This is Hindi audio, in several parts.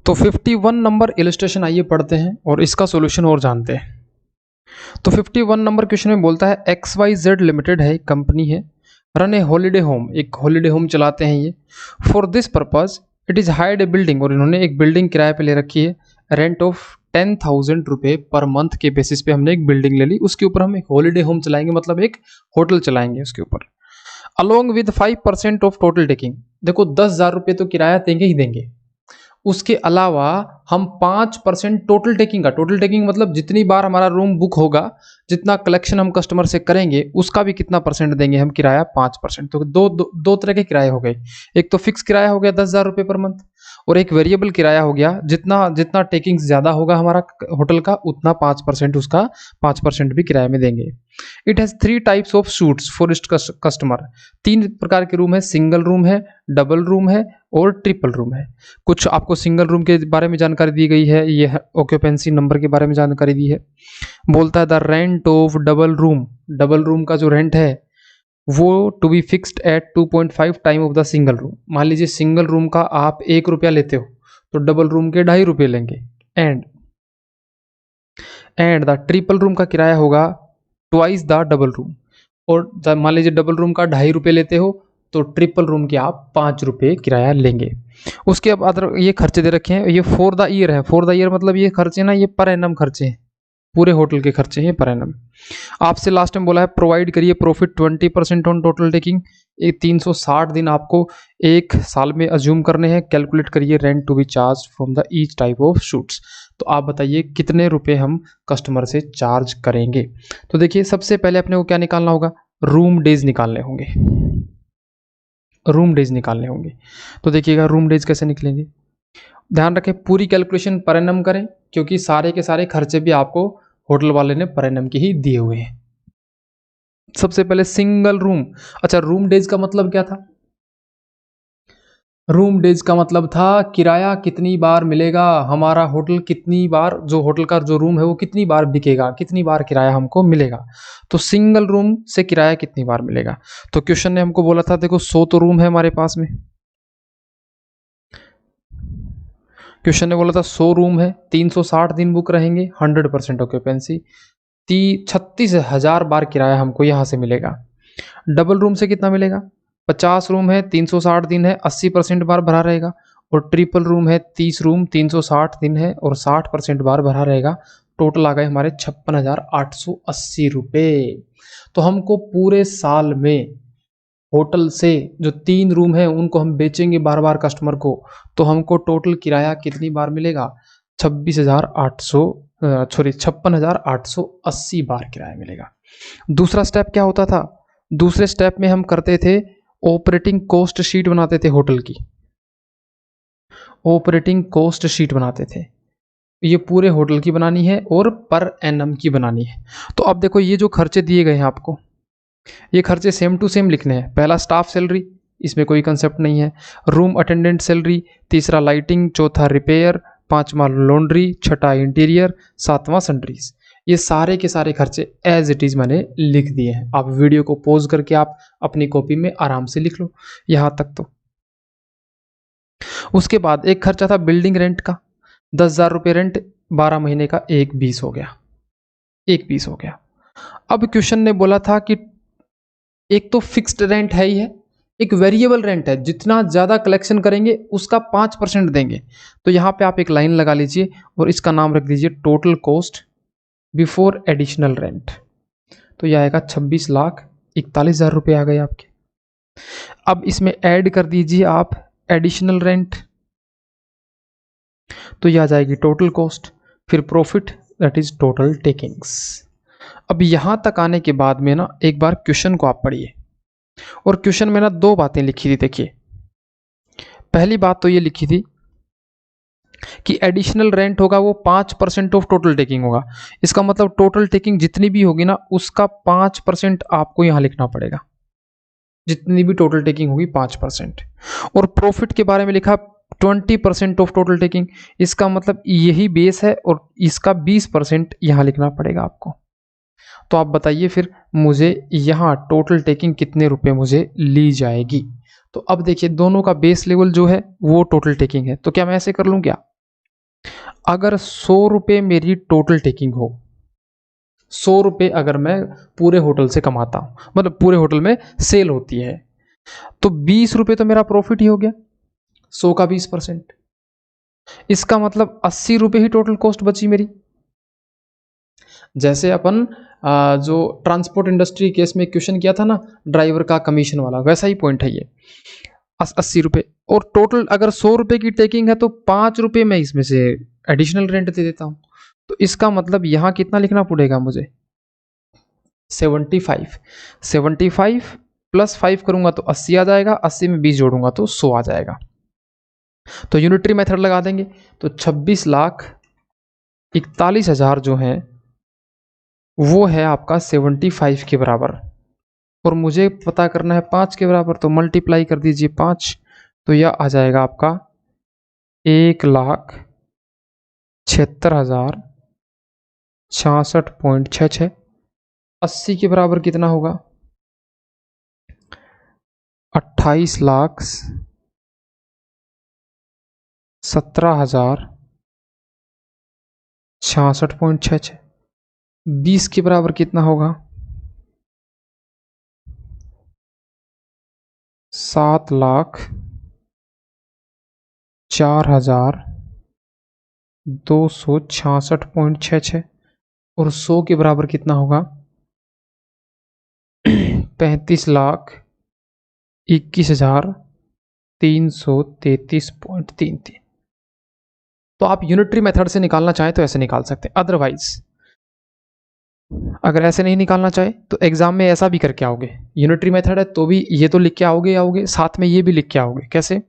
तो 51 नंबर इलस्ट्रेशन आइए पढ़ते हैं और इसका सॉल्यूशन और जानते हैं। तो 51 नंबर क्वेश्चन में बोलता है XYZ लिमिटेड है, एक कंपनी है, रन ए हॉलीडे होम, एक हॉलीडे होम चलाते हैं ये। For this purpose it is hired A building, और इन्होंने एक बिल्डिंग किराए पे ले रखी है। रेंट ऑफ 10,000 रुपये पर मंथ के बेसिस पे हमने एक बिल्डिंग ले ली, उसके ऊपर हम एक हॉलीडे होम चलाएंगे, मतलब एक होटल चलाएंगे उसके ऊपर। Along with 5% of total taking, देखो 10,000 रुपये तो किराया देंगे ही देंगे, उसके अलावा हम 5% टोटल टेकिंग का, टोटल टेकिंग मतलब जितनी बार हमारा रूम बुक होगा, जितना कलेक्शन हम कस्टमर से करेंगे, उसका भी कितना परसेंट देंगे हम किराया, 5%। तो दो तरह के किराए हो गए, एक तो फिक्स किराया हो गया 10,000 रुपये पर मंथ, और एक वेरिएबल किराया हो गया, जितना जितना टेकिंग ज़्यादा होगा हमारा होटल का, उतना 5% उसका 5% भी किराए में देंगे। It has 3 types of suits for east customer, 3 प्रकार के रूम है, सिंगल रूम है, डबल रूम है और ट्रिपल रूम है। कुछ आपको सिंगल रूम के बारे में जानकारी दी गई है, ये ऑक्यूपेंसी नंबर के बारे में जानकारी दी है। बोलता है the rent of double room का जो रेंट है वो to be fixed at 2.5 time of the single room. मान लीजिए सिंगल रूम का आप 1 रुपया लेते हो तो डबल रूम के 2.5 रुपये लेंगे। एंड द ट्रिपल रूम का किराया होगा ट्वाइस द डबल रूम, और मान लीजिए डबल रूम का 2.5 रुपये लेते हो तो ट्रिपल रूम के आप 5 रुपये किराया लेंगे। उसके बाद ये खर्चे दे रखे हैं, ये फॉर द ईयर है। फॉर द ईयर मतलब ये खर्चे ना, ये पर एनम खर्चे हैं, पूरे होटल के खर्चे हैं पर एनम। आपसे लास्ट में बोला है प्रोवाइड करिए प्रॉफिट 20% ऑन टोटल टेकिंग। ये 360 दिन आपको एक साल में अज्यूम करने हैं। कैलकुलेट करिए rent to be charge from the each type of suits. तो आप बताइए कितने रुपए हम कस्टमर से चार्ज करेंगे। तो देखिए सबसे पहले अपने को क्या निकालना होगा, रूम डेज निकालने होंगे, रूम डेज निकालने होंगे। तो देखिएगा रूम डेज कैसे निकलेंगे, ध्यान रखें पूरी कैलकुलेशन पर एनम करें, क्योंकि सारे के सारे खर्चे भी आपको होटल वाले ने पर एनम के ही दिए हुए हैं। सबसे पहले सिंगल रूम, अच्छा रूम डेज का मतलब क्या था, रूम डेज का मतलब था किराया कितनी बार मिलेगा, हमारा होटल कितनी बार, जो होटल का जो रूम है वो कितनी बार बिकेगा, कितनी बार किराया हमको मिलेगा। तो सिंगल रूम से किराया कितनी बार मिलेगा। तो क्वेश्चन ने हमको बोला था देखो 100 तो रूम है हमारे पास में, क्वेश्चन ने बोला था 100 रूम है, 360 दिन बुक रहेंगे, 100% ऑक्यूपेंसी, 36,000 बार किराया हमको यहाँ से मिलेगा। डबल रूम से कितना मिलेगा, 50 रूम है, 360 दिन है, 80% बार भरा रहेगा। और ट्रिपल रूम है 30 रूम, 360 दिन है और 60% बार भरा रहेगा। टोटल आ गए हमारे 56,880 रुपये। तो हमको पूरे साल में होटल से जो 3 रूम है उनको हम बेचेंगे बार बार कस्टमर को, तो हमको टोटल किराया कितनी बार मिलेगा, 56,880 बार किराया मिलेगा। दूसरा स्टेप क्या होता था, दूसरे स्टेप में हम करते थे ऑपरेटिंग कॉस्ट शीट बनाते थे होटल की, ऑपरेटिंग कॉस्ट शीट बनाते थे। ये पूरे होटल की बनानी है और पर एनम की बनानी है। तो अब देखो ये जो खर्चे दिए गए हैं आपको, ये खर्चे सेम टू सेम लिखने हैं। पहला स्टाफ सैलरी, इसमें कोई कंसेप्ट नहीं है। रूम अटेंडेंट सैलरी, तीसरा लाइटिंग, चौथा रिपेयर, पांचवा लॉन्ड्री, छठा इंटीरियर, सातवां सनरीज। ये सारे के सारे खर्चे एज इट इज मैंने लिख दिए हैं। आप वीडियो को पॉज करके आप अपनी कॉपी में आराम से लिख लो यहां तक। तो उसके बाद एक खर्चा था बिल्डिंग रेंट का, 10,000 रुपये रेंट, 12 महीने का 1,20 हो गया, 1,20 हो गया। अब क्वेश्चन ने बोला था कि एक तो फिक्स्ड रेंट है ही है, एक वेरिएबल रेंट है, जितना ज़्यादा कलेक्शन करेंगे उसका 5% देंगे। तो यहाँ पे आप एक लाइन लगा लीजिए और इसका नाम रख दीजिए total cost before additional rent. तो यह आएगा 26,41,000 रुपये आ गए आपके। अब इसमें ऐड कर दीजिए आप एडिशनल रेंट, तो यह आ जाएगी टोटल कॉस्ट, फिर profit that is total takings. अब यहां तक आने के बाद में ना एक बार क्वेश्चन को आप पढ़िए, और क्वेश्चन में ना 2 बातें लिखी थी। देखिए पहली बात तो ये लिखी थी कि एडिशनल रेंट होगा वो 5% ऑफ टोटल टेकिंग होगा। इसका मतलब टोटल टेकिंग जितनी भी होगी ना उसका 5% आपको यहां लिखना पड़ेगा, जितनी भी टोटल टेकिंग होगी 5%। और प्रॉफिट के बारे में लिखा 20% ऑफ टोटल टेकिंग, इसका मतलब यही बेस है और इसका 20% यहां लिखना पड़ेगा आपको। तो आप बताइए फिर मुझे यहाँ टोटल टेकिंग कितने रुपए मुझे ली जाएगी। तो अब देखिए दोनों का बेस लेवल जो है वो टोटल टेकिंग है, तो क्या मैं ऐसे कर लूँ क्या, अगर 100 रुपये मेरी टोटल टेकिंग हो, 100 रुपये अगर मैं पूरे होटल से कमाता हूँ, मतलब पूरे होटल में सेल होती है, तो 20 रुपये तो मेरा प्रॉफिट ही हो गया, 100 का 20%। इसका मतलब 80 रुपये ही टोटल कॉस्ट बची मेरी। जैसे अपन जो ट्रांसपोर्ट इंडस्ट्री केस में क्वेश्चन किया था ना, ड्राइवर का कमीशन वाला, वैसा ही पॉइंट है ये। 80 रुपये, और टोटल अगर 100 रुपये की टेकिंग है तो 5 रुपये मैं इसमें से एडिशनल रेंट दे देता हूँ। तो इसका मतलब यहाँ कितना लिखना पड़ेगा मुझे, 75। 75 प्लस 5 करूंगा तो 80 आ जाएगा, 80 में 20 जोड़ूंगा तो 100 आ जाएगा। तो यूनिटरी मेथड लगा देंगे, तो 26,41,000 जो है वो है आपका 75 के बराबर, और मुझे पता करना है 5 के बराबर, तो मल्टीप्लाई कर दीजिए 5, तो यह आ जाएगा आपका 1,76,66.66। 80 के बराबर कितना होगा, 28,17,066.66। 20 के बराबर कितना होगा, 7,04,266.66। और 100 के बराबर कितना होगा, 35,21,333.33। तो आप यूनिटरी मेथड से निकालना चाहें तो ऐसे निकाल सकते हैं, अदरवाइज अगर ऐसे नहीं निकालना चाहे तो एग्जाम में ऐसा भी करके आओगे, यूनिटरी मेथड है तो भी ये तो लिख के आओगे, साथ में ये भी लिख के आओगे। कैसे,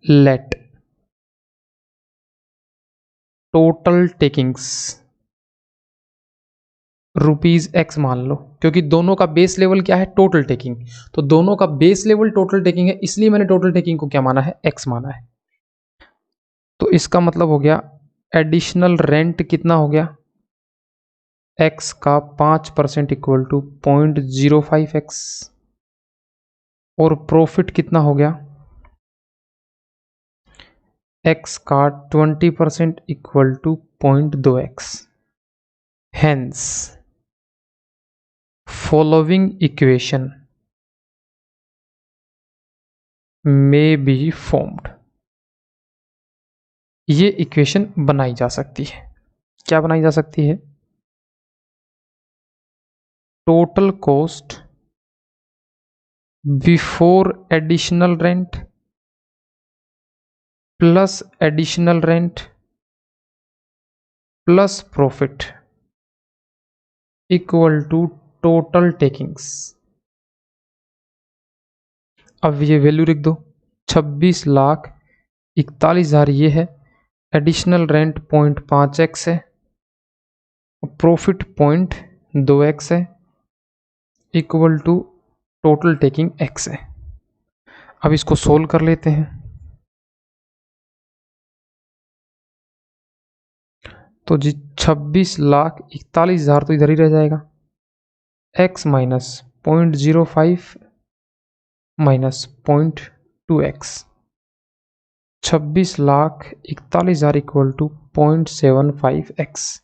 लेट टोटल टेकिंग्स ₹X मान लो, क्योंकि दोनों का बेस लेवल क्या है, टोटल टेकिंग, तो दोनों का बेस लेवल टोटल टेकिंग है, इसलिए मैंने टोटल टेकिंग को क्या माना है, X माना है। तो इसका मतलब हो गया एडिशनल रेंट कितना हो गया, X का 5% इक्वल टू 0.05X, और प्रॉफिट कितना हो गया, X का 20% equal to 0.2X। Hence, following equation may be formed। ये इक्वेशन बनाई जा सकती है। क्या बनाई जा सकती है, total cost before additional rent plus additional rent plus profit equal to total takings. अब ये वैल्यू लिख दो, 26,41,000 ये है, एडिशनल रेंट 0.5X है, प्रॉफिट 0.2X है, equal to total taking X है। अब इसको सोल्व कर लेते हैं, तो जी 26,41,000 तो इधर ही रह जाएगा, X minus 0.05 minus 0.2X, 26,41,000 equal to 0.75X।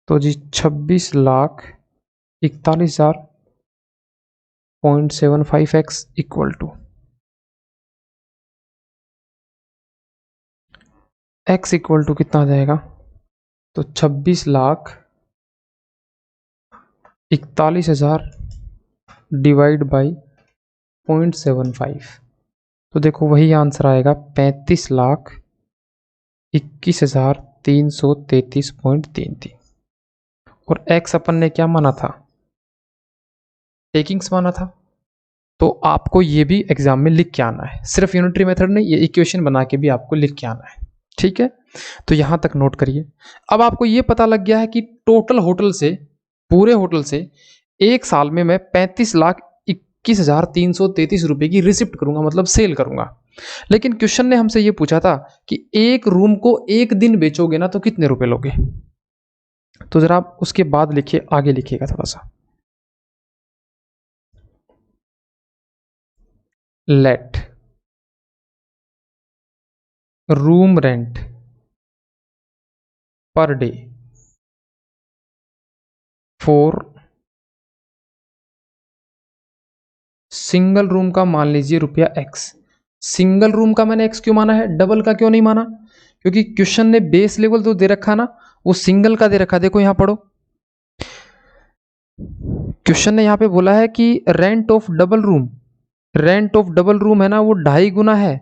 तो जी 26,41,000 0.75X equal to X equal to कितना आ जाएगा, तो 26,41,000 डिवाइड बाई 0.75, तो देखो वही आंसर आएगा 35,21,333.33। और X अपन ने क्या माना था, टेकिंग्स माना था। तो आपको ये भी एग्जाम में लिख के आना है, सिर्फ यूनिटरी मेथड नहीं, ये इक्वेशन बना के भी आपको लिख के आना है, ठीक है। तो यहां तक नोट करिए। अब आपको ये पता लग गया है कि टोटल होटल से, पूरे होटल से एक साल में मैं 35,21,333 रुपए की रिसिप्ट करूंगा, मतलब सेल करूंगा। लेकिन क्वेश्चन ने हमसे ये पूछा था कि एक रूम को एक दिन बेचोगे ना तो कितने रुपए लोगे। तो जरा आप उसके बाद लिखिए, आगे लिखिएगा थोड़ा सा, let room rent per day for single room का मान लीजिए रुपया एक्स। सिंगल रूम का मैंने एक्स क्यों माना है, डबल का क्यों नहीं माना? क्योंकि क्वेश्चन ने बेस लेवल जो दे रखा ना वो सिंगल का दे रखा। देखो यहां पढ़ो, क्वेश्चन ने यहां पे बोला है कि rent of double room, rent of double room है ना वो 2.5 गुना है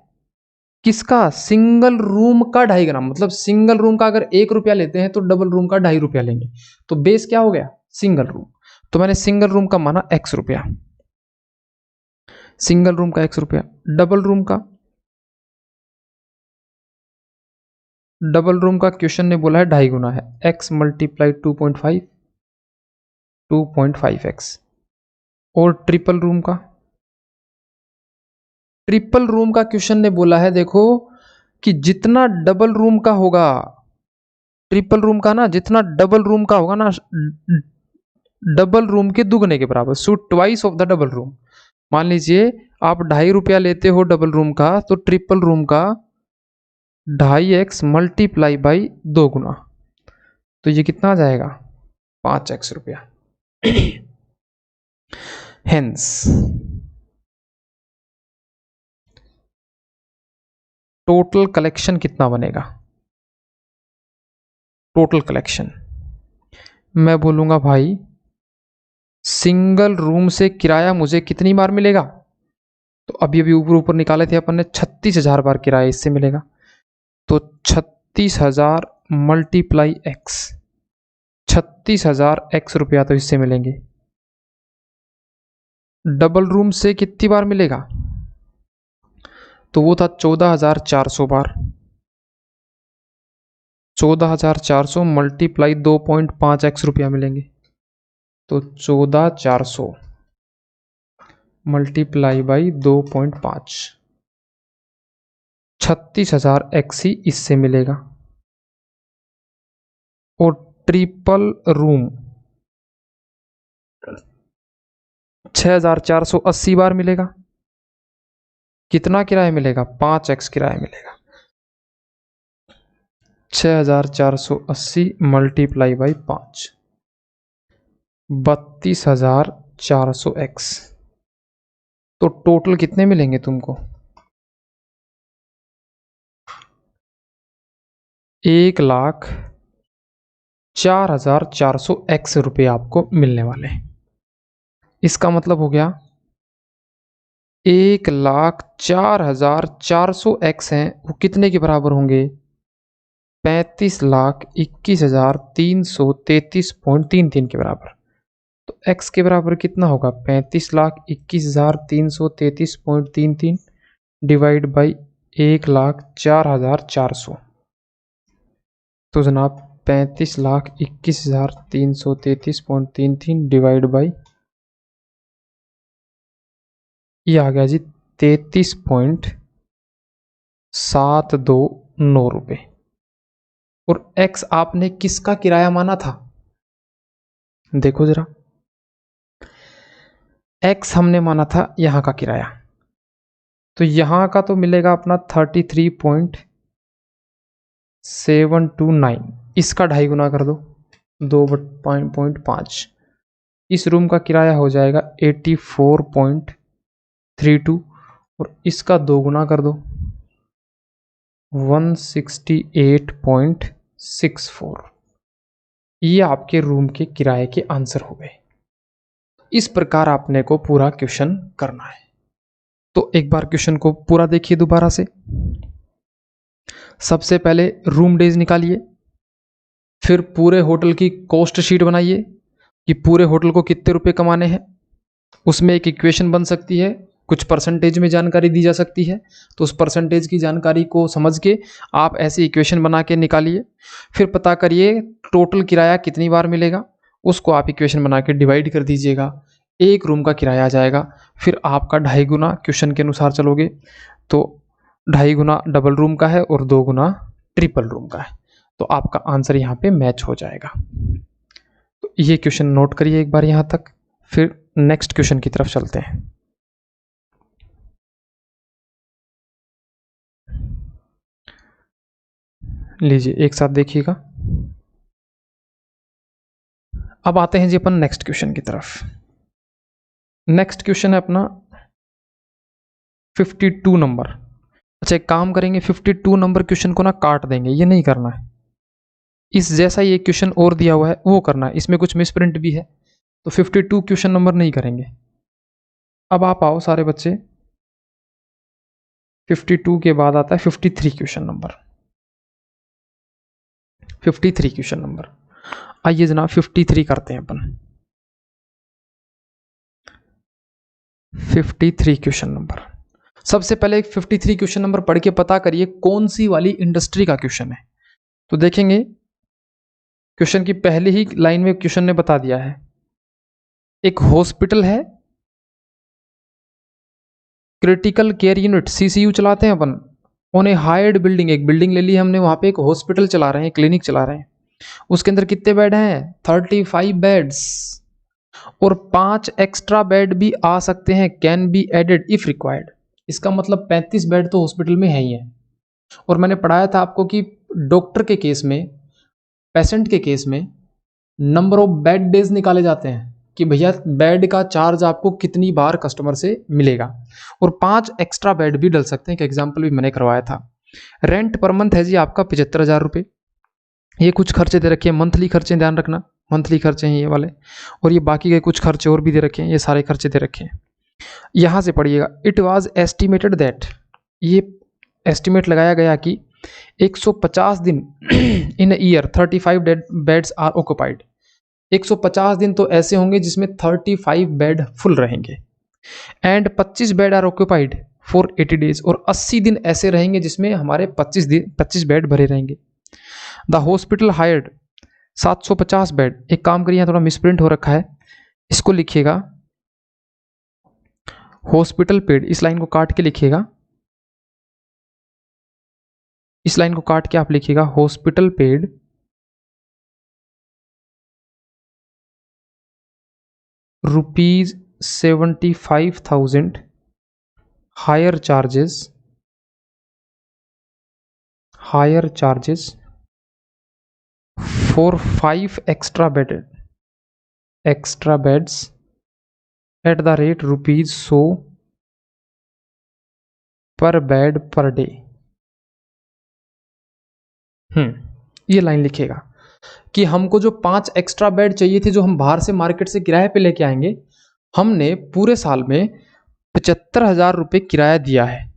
किसका, सिंगल रूम का 2.5 गुना। मतलब सिंगल रूम का अगर 1 रुपया लेते हैं तो डबल रूम का 2.5 रुपया लेंगे। तो बेस क्या हो गया, सिंगल रूम। तो मैंने सिंगल रूम का माना x रुपया, सिंगल रूम का x रुपया। डबल रूम का, डबल रूम का क्वेश्चन ने बोला है 2.5 गुना है, x मल्टीप्लाई 2.5, 2.5x। और ट्रिपल रूम का, ट्रिपल रूम का क्वेश्चन ने बोला है देखो कि जितना डबल रूम का होगा, ट्रिपल रूम का ना जितना डबल रूम का होगा ना, डबल रूम के दुगने के बराबर, so twice of the double room. मान लीजिए आप 2.5 रुपया लेते हो डबल रूम का, तो ट्रिपल रूम का 2.5x मल्टीप्लाई बाई 2 गुना, तो ये कितना आ जाएगा 5x रुपया। हेंस टोटल कलेक्शन कितना बनेगा, टोटल कलेक्शन मैं बोलूंगा भाई सिंगल रूम से किराया मुझे कितनी बार मिलेगा, तो अभी अभी ऊपर ऊपर निकाले थे अपन ने 36,000 बार किराया इससे मिलेगा। तो 36,000 मल्टीप्लाई एक्स, 36,000 एक्स रुपया तो इससे मिलेंगे। डबल रूम से कितनी बार मिलेगा, तो वो था 14,400 बार। 14,400 मल्टीप्लाई 2.5x रुपया मिलेंगे, तो 14,400 मल्टीप्लाई बाई 2.5, 36,000 एक्स ही इससे मिलेगा। और ट्रिपल रूम 6,480 बार मिलेगा। कितना किराया मिलेगा, 5x किराया मिलेगा। 6,480 मल्टीप्लाई बाई 5, 32,400x। तो टोटल कितने मिलेंगे तुमको, 1,04,400x रुपये आपको मिलने वाले। इसका मतलब हो गया 1,04,400x हैं वो कितने के बराबर होंगे, 35,21,333.33 के बराबर। तो x के बराबर कितना होगा, 35,21,333.33 डिवाइड बाई 1,04,400। तो जनाब 35,21,333.33 डिवाइड बाई ये आ गया जी 33.729 रुपये। और x आपने किसका किराया माना था, देखो जरा, x हमने माना था यहां का किराया, तो यहां का तो मिलेगा अपना 33.729, इसका 2.5 गुना कर दो 2.5, इस रूम का किराया हो जाएगा 84.32 और इसका 2 गुना कर दो 168.64। ये आपके रूम के किराए के आंसर हो गए। इस प्रकार आपने को पूरा क्वेश्चन करना है। तो एक बार क्वेश्चन को पूरा देखिए दोबारा से। सबसे पहले रूम डेज निकालिए, फिर पूरे होटल की कॉस्ट शीट बनाइए कि पूरे होटल को कितने रुपए कमाने हैं। उसमें एक इक्वेशन बन सकती है, कुछ परसेंटेज में जानकारी दी जा सकती है, तो उस परसेंटेज की जानकारी को समझ के आप ऐसी इक्वेशन बना के निकालिए। फिर पता करिए टोटल किराया कितनी बार मिलेगा, उसको आप इक्वेशन बना के डिवाइड कर दीजिएगा, एक रूम का किराया आ जाएगा। फिर आपका 2.5 गुना क्वेश्चन के अनुसार चलोगे तो 2.5 गुना डबल रूम का है और 2 गुना ट्रिपल रूम का है, तो आपका आंसर यहाँ पे मैच हो जाएगा। तो ये क्वेश्चन नोट करिए एक बार यहाँ तक, फिर नेक्स्ट क्वेश्चन की तरफ चलते हैं। लीजिए एक साथ देखिएगा। अब आते हैं जी अपन नेक्स्ट क्वेश्चन की तरफ। नेक्स्ट क्वेश्चन है अपना 52 नंबर। अच्छा एक काम करेंगे, 52 नंबर क्वेश्चन को ना काट देंगे, ये नहीं करना है। इस जैसा ही एक क्वेश्चन और दिया हुआ है वो करना है, इसमें कुछ मिसप्रिंट भी है, तो 52 क्वेश्चन नंबर नहीं करेंगे। अब आप आओ सारे बच्चे, 52 के बाद आता है 53 क्वेश्चन नंबर। 53 क्वेश्चन नंबर, आइए जनाब 53 करते हैं अपन। 53 क्वेश्चन नंबर, सबसे पहले 53 क्वेश्चन नंबर पढ़ के पता करिए कौन सी वाली इंडस्ट्री का क्वेश्चन है। तो देखेंगे क्वेश्चन की पहली ही लाइन में क्वेश्चन ने बता दिया है, एक हॉस्पिटल है, क्रिटिकल केयर यूनिट सीसीयू चलाते हैं अपन, ऑन ए हायर्ड बिल्डिंग, एक बिल्डिंग ले ली हमने, वहां पे एक हॉस्पिटल चला रहे हैं, क्लिनिक चला रहे हैं, उसके अंदर कितने बेड हैं 35 बेड्स, और 5 एक्स्ट्रा बेड भी आ सकते हैं, can be added if required. इसका मतलब 35 बेड तो हॉस्पिटल में है ही है। और मैंने पढ़ाया था आपको कि डॉक्टर के केस में, पेशेंट के केस में नंबर ऑफ बेड डेज निकाले जाते हैं कि भैया बेड का चार्ज आपको कितनी बार कस्टमर से मिलेगा, और 5 एक्स्ट्रा बेड भी डल सकते हैं। एक एग्जाम्पल भी मैंने करवाया था। रेंट पर मंथ है जी आपका 75,000 रुपये। ये कुछ खर्चे दे रखे हैं, मंथली खर्चे ध्यान रखना, मंथली खर्चे हैं ये वाले, और ये बाकी के कुछ खर्चे और भी दे रखे हैं, ये सारे खर्चे दे रखे हैं। यहाँ से पढ़िएगा, इट वाज एस्टिमेटेड दैट, ये एस्टिमेट लगाया गया कि 150 दिन in year 35 beds are occupied. 150 दिन तो ऐसे होंगे जिसमें 35 बेड फुल रहेंगे, and 25 bed are occupied for 80 days, और 80 दिन ऐसे रहेंगे जिसमें हमारे 25 बेड भरे रहेंगे। The hospital hired 750 bed. एक काम करिए, यहाँ थोड़ा मिसप्रिंट हो रखा है, इसको लिखिएगा हॉस्पिटल पेड, इस लाइन को काट के लिखिएगा, इस लाइन को काट के आप लिखिएगा hospital paid ₹75,000 higher charges for 5 extra beds at the rate ₹100 पर बेड पर डे। ये लाइन लिखेगा कि हमको जो 5 एक्स्ट्रा बेड चाहिए थे, जो हम बाहर से मार्केट से किराए पे लेके आएंगे, हमने पूरे साल में 75,000 रुपये किराया दिया है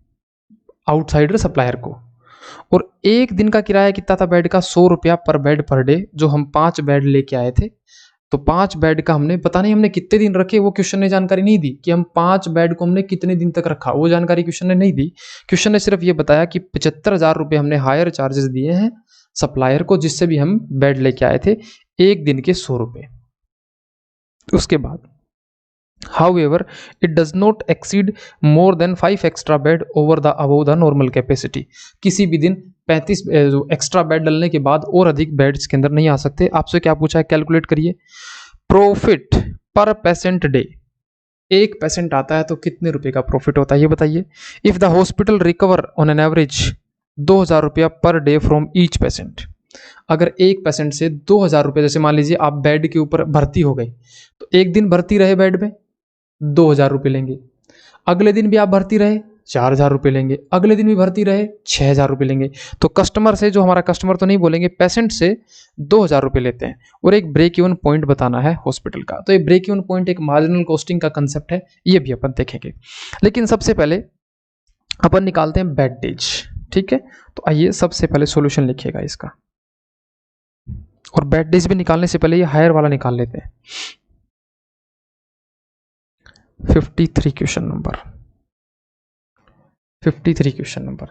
आउटसाइडर सप्लायर को, और एक दिन का किराया कितना था बेड का, 100 रुपया पर बेड पर डे। जो हम 5 बेड लेके आए थे, तो 5 बेड का हमने पता नहीं हमने कितने दिन रखे, वो क्वेश्चन ने जानकारी नहीं दी कि हम 5 बेड को हमने कितने दिन तक रखा, वो जानकारी क्वेश्चन ने नहीं दी। क्वेश्चन ने सिर्फ ये बताया कि 75,000 रुपये हमने हायर चार्जेस दिए हैं सप्लायर को, जिससे भी हम बेड लेके आए थे, एक दिन के 100 रुपये। उसके बाद however it does not exceed more than 5 extra bed over the above the normal capacity। किसी भी दिन 35 जो एक्स्ट्रा बेड डलने के बाद और अधिक बेड्स के अंदर नहीं आ सकते। आपसे क्या पूछा है, कैलकुलेट करिए। प्रॉफिट पर पेशेंट डे, एक पेशेंट आता है तो कितने रुपए का प्रॉफिट होता है ये बताइए। If the hospital recover on an average 2,000 रुपया per day from each patient, अगर एक पेशेंट से 2,000 रुपये, जैसे मान लीजिए आप बेड के ऊपर भर्ती हो गई, तो एक दिन भर्ती रहे बेड में 2,000 रुपये लेंगे, अगले दिन भी आप भर्ती रहे 4,000 रुपये लेंगे, अगले दिन भी भर्ती रहे 6,000 रुपये लेंगे। तो कस्टमर से, जो हमारा कस्टमर तो नहीं बोलेंगे, पेशेंट से 2,000 रुपये लेते हैं, और एक ब्रेक इवन पॉइंट बताना है हॉस्पिटल का। तो ये ब्रेक इवन पॉइंट एक मार्जिनल कॉस्टिंग का कंसेप्ट है, ये भी अपन देखेंगे। लेकिन सबसे पहले अपन निकालते हैं बेड डेज, ठीक है। तो आइए सबसे पहले सॉल्यूशन लिखिएगा इसका, और बेड डेज भी निकालने से पहले ये हायर वाला निकाल लेते हैं। 53 क्वेश्चन नंबर, 53 क्वेश्चन नंबर।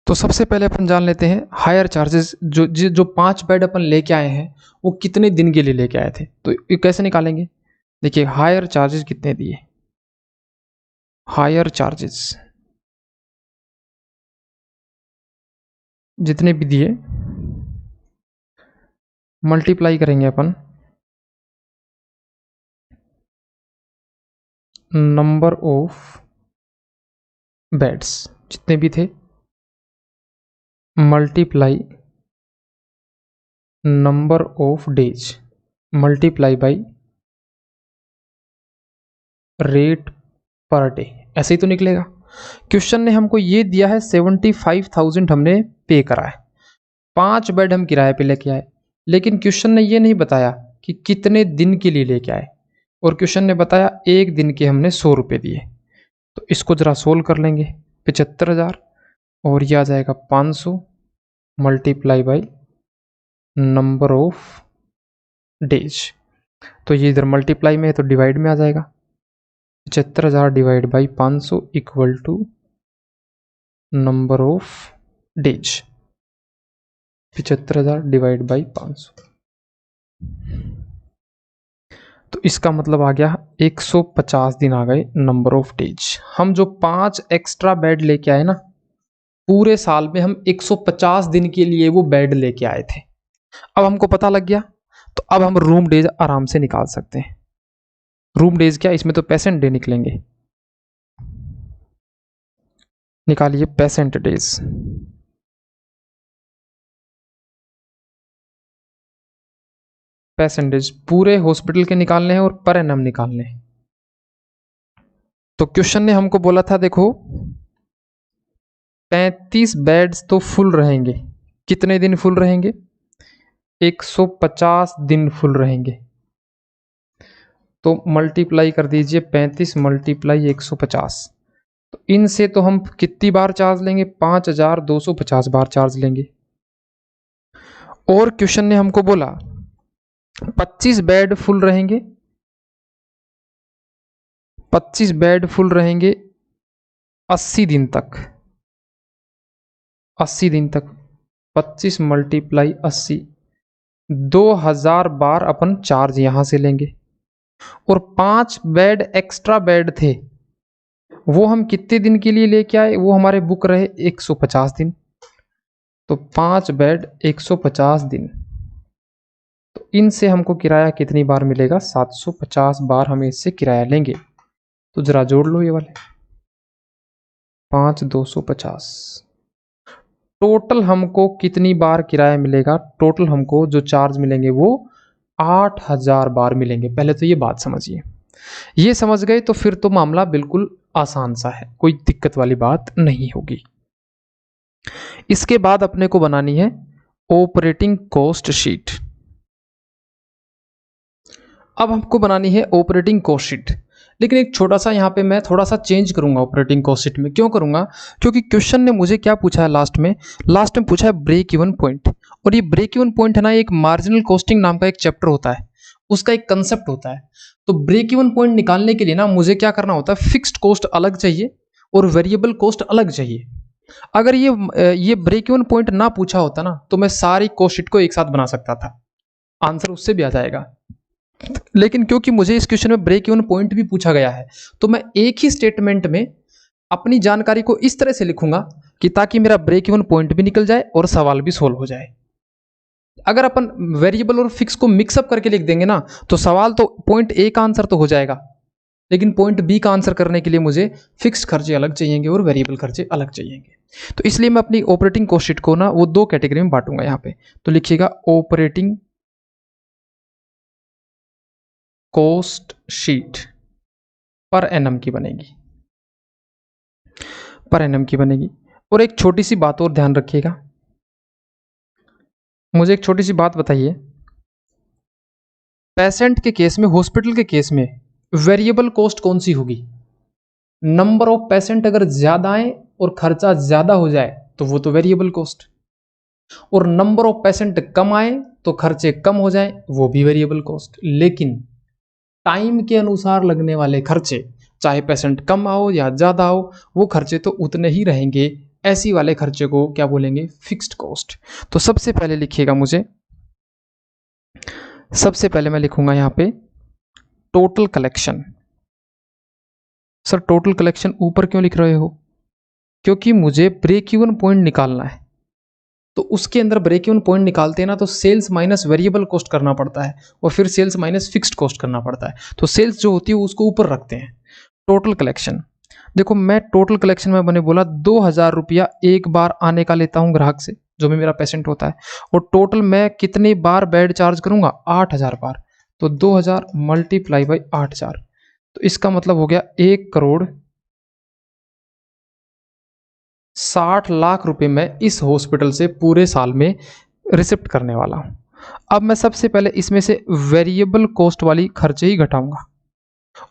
तो सबसे पहले अपन जान लेते हैं हायर चार्जेस, जो 5 बेड अपन लेके आए हैं वो कितने दिन के लिए लेके आए थे, तो ये कैसे निकालेंगे। देखिए हायर चार्जेस कितने दिए, हायर चार्जेस जितने भी दिए मल्टीप्लाई करेंगे अपन नंबर ऑफ बेड्स, जितने भी थे multiply number of days multiply by rate per day, ऐसे ही तो निकलेगा। क्वेश्चन ने हमको ये दिया है 75,000 हमने पे करा है, 5 बेड हम किराए पे लेके आए, लेकिन क्वेश्चन ने ये नहीं बताया कि कितने दिन के लिए लेके आए, और क्वेश्चन ने बताया एक दिन के हमने 100 रुपये दिए। तो इसको जरा सोल्व कर लेंगे, 75,000 और यह आ जाएगा 500 multiply by number of days. तो ये इधर मल्टीप्लाई में है तो डिवाइड में आ जाएगा, 75,000 divide by 500 equal to number of days, 75,000 divide by 500। तो इसका मतलब आ गया 150 दिन आ गए नंबर ऑफ डेज। हम जो 5 एक्स्ट्रा बेड लेके आए ना, पूरे साल में हम 150 दिन के लिए वो बेड लेके आए थे। अब हमको पता लग गया, तो अब हम रूम डेज आराम से निकाल सकते हैं। रूम डेज क्या, इसमें तो पेशेंट डे निकलेंगे। निकालिए पेशेंट डेज। पेशेंट डेज पूरे हॉस्पिटल के निकालने हैं और पर एनम निकालने हैं। तो क्वेश्चन ने हमको बोला था, देखो 35 बेड्स तो फुल रहेंगे, कितने दिन फुल रहेंगे, 150 दिन फुल रहेंगे। तो मल्टीप्लाई कर दीजिए 35 मल्टीप्लाई 150। तो इनसे तो हम कितनी बार चार्ज लेंगे, 5,250 बार चार्ज लेंगे। और क्वेश्चन ने हमको बोला 25 बेड फुल रहेंगे, 25 बेड फुल रहेंगे 80 दिन तक, 80 दिन तक 25 मल्टीप्लाई 80, 2000 बार अपन चार्ज यहां से लेंगे। और 5 बेड एक्स्ट्रा बेड थे, वो हम कितने दिन के लिए लेके आए, वो हमारे बुक रहे 150 दिन। तो 5 बेड 150 दिन, तो इनसे हमको किराया कितनी बार मिलेगा, 750 बार हमें इससे किराया लेंगे। तो जरा जोड़ लो ये वाले, 5,250। टोटल हमको कितनी बार किराया मिलेगा, टोटल हमको जो चार्ज मिलेंगे वो 8,000 बार मिलेंगे। पहले तो ये बात समझिए, ये समझ गए तो फिर तो मामला बिल्कुल आसान सा है, कोई दिक्कत वाली बात नहीं होगी। इसके बाद अपने को बनानी है ऑपरेटिंग कॉस्ट शीट। अब हमको बनानी है ऑपरेटिंग कॉस्ट शीट, लेकिन एक छोटा सा यहाँ पे मैं थोड़ा सा चेंज करूंगा ऑपरेटिंग कॉस्ट शीट में। क्यों करूंगा, क्योंकि क्वेश्चन ने मुझे क्या पूछा है लास्ट में पूछा है ब्रेक इवन पॉइंट। और ये ब्रेक इवन पॉइंट है ना, एक मार्जिनल कॉस्टिंग नाम का एक चैप्टर होता है, उसका एक कंसेप्ट होता है। तो ब्रेक इवन पॉइंट निकालने के लिए ना मुझे क्या करना होता है, फिक्स्ड कॉस्ट अलग चाहिए और वेरिएबल कॉस्ट अलग चाहिए। अगर ये ब्रेक इवन पॉइंट ना पूछा होता ना, तो मैं सारी कॉस्ट शीट को एक साथ बना सकता था, आंसर उससे भी आ जाएगा। लेकिन क्योंकि मुझे इस क्वेश्चन में ब्रेक इवन पॉइंट भी पूछा गया है, तो मैं एक ही स्टेटमेंट में अपनी जानकारी को इस तरह से लिखूंगा कि ताकि मेरा ब्रेक इवन पॉइंट भी निकल जाए और सवाल भी सोल्व हो जाए। अगर अपन वेरिएबल और फिक्स को मिक्सअप करके लिख देंगे ना, तो सवाल तो पॉइंट ए का आंसर तो हो जाएगा, लेकिन पॉइंट बी का आंसर करने के लिए मुझे फिक्स्ड खर्चे अलग चाहिएंगे और वेरिएबल खर्चे अलग चाहिएंगे। तो इसलिए मैं अपनी ऑपरेटिंग कॉस्ट शीट को ना वो 2 कैटेगरी में बांटूंगा यहाँ पे। तो लिखिएगा operating cost sheet per annum की बनेगी, पर एनम की बनेगी। और एक छोटी सी बात और ध्यान रखिएगा, मुझे एक छोटी सी बात बताइए, पेशेंट के केस में, हॉस्पिटल के केस में वेरिएबल कॉस्ट कौन सी होगी, नंबर ऑफ पेशेंट अगर ज्यादा आए और खर्चा ज्यादा हो जाए तो वो तो वेरिएबल कॉस्ट, और नंबर ऑफ पेशेंट कम आए तो खर्चे कम हो जाए वो भी वेरिएबल कॉस्ट। लेकिन टाइम के अनुसार लगने वाले खर्चे, चाहे पेशेंट कम आओ या ज़्यादा आओ, वो खर्चे तो उतने ही रहेंगे। ऐसी वाले खर्चे को क्या बोलेंगे, फिक्स्ड कॉस्ट। तो सबसे पहले लिखिएगा, मुझे सबसे पहले मैं लिखूंगा यहाँ पे total collection. Sir total collection ऊपर क्यों लिख रहे हो, क्योंकि मुझे ब्रेक इवन पॉइंट निकालना है। तो उसके अंदर ब्रेक इवन पॉइंट निकालते हैं ना, तो सेल्स माइनस वेरिएबल कॉस्ट करना पड़ता है और फिर सेल्स माइनस फिक्स्ड कॉस्ट करना पड़ता है। तो सेल्स जो होती है उसको ऊपर रखते हैं, टोटल कलेक्शन। देखो मैं टोटल कलेक्शन में मैंने बोला 2000 रुपया एक बार आने का लेता हूँ ग्राहक से, जो भी मेरा पेशेंट होता है, और टोटल मैं कितनी बार बेड चार्ज करूंगा, 8000 बार। तो 2000 मल्टीप्लाई बाई 8000, तो इसका मतलब हो गया 1,60,00,000 रुपए मैं इस हॉस्पिटल से पूरे साल में रिसिप्ट करने वाला हूं। अब मैं सबसे पहले इसमें से वेरिएबल कॉस्ट वाली खर्चे ही घटाऊंगा,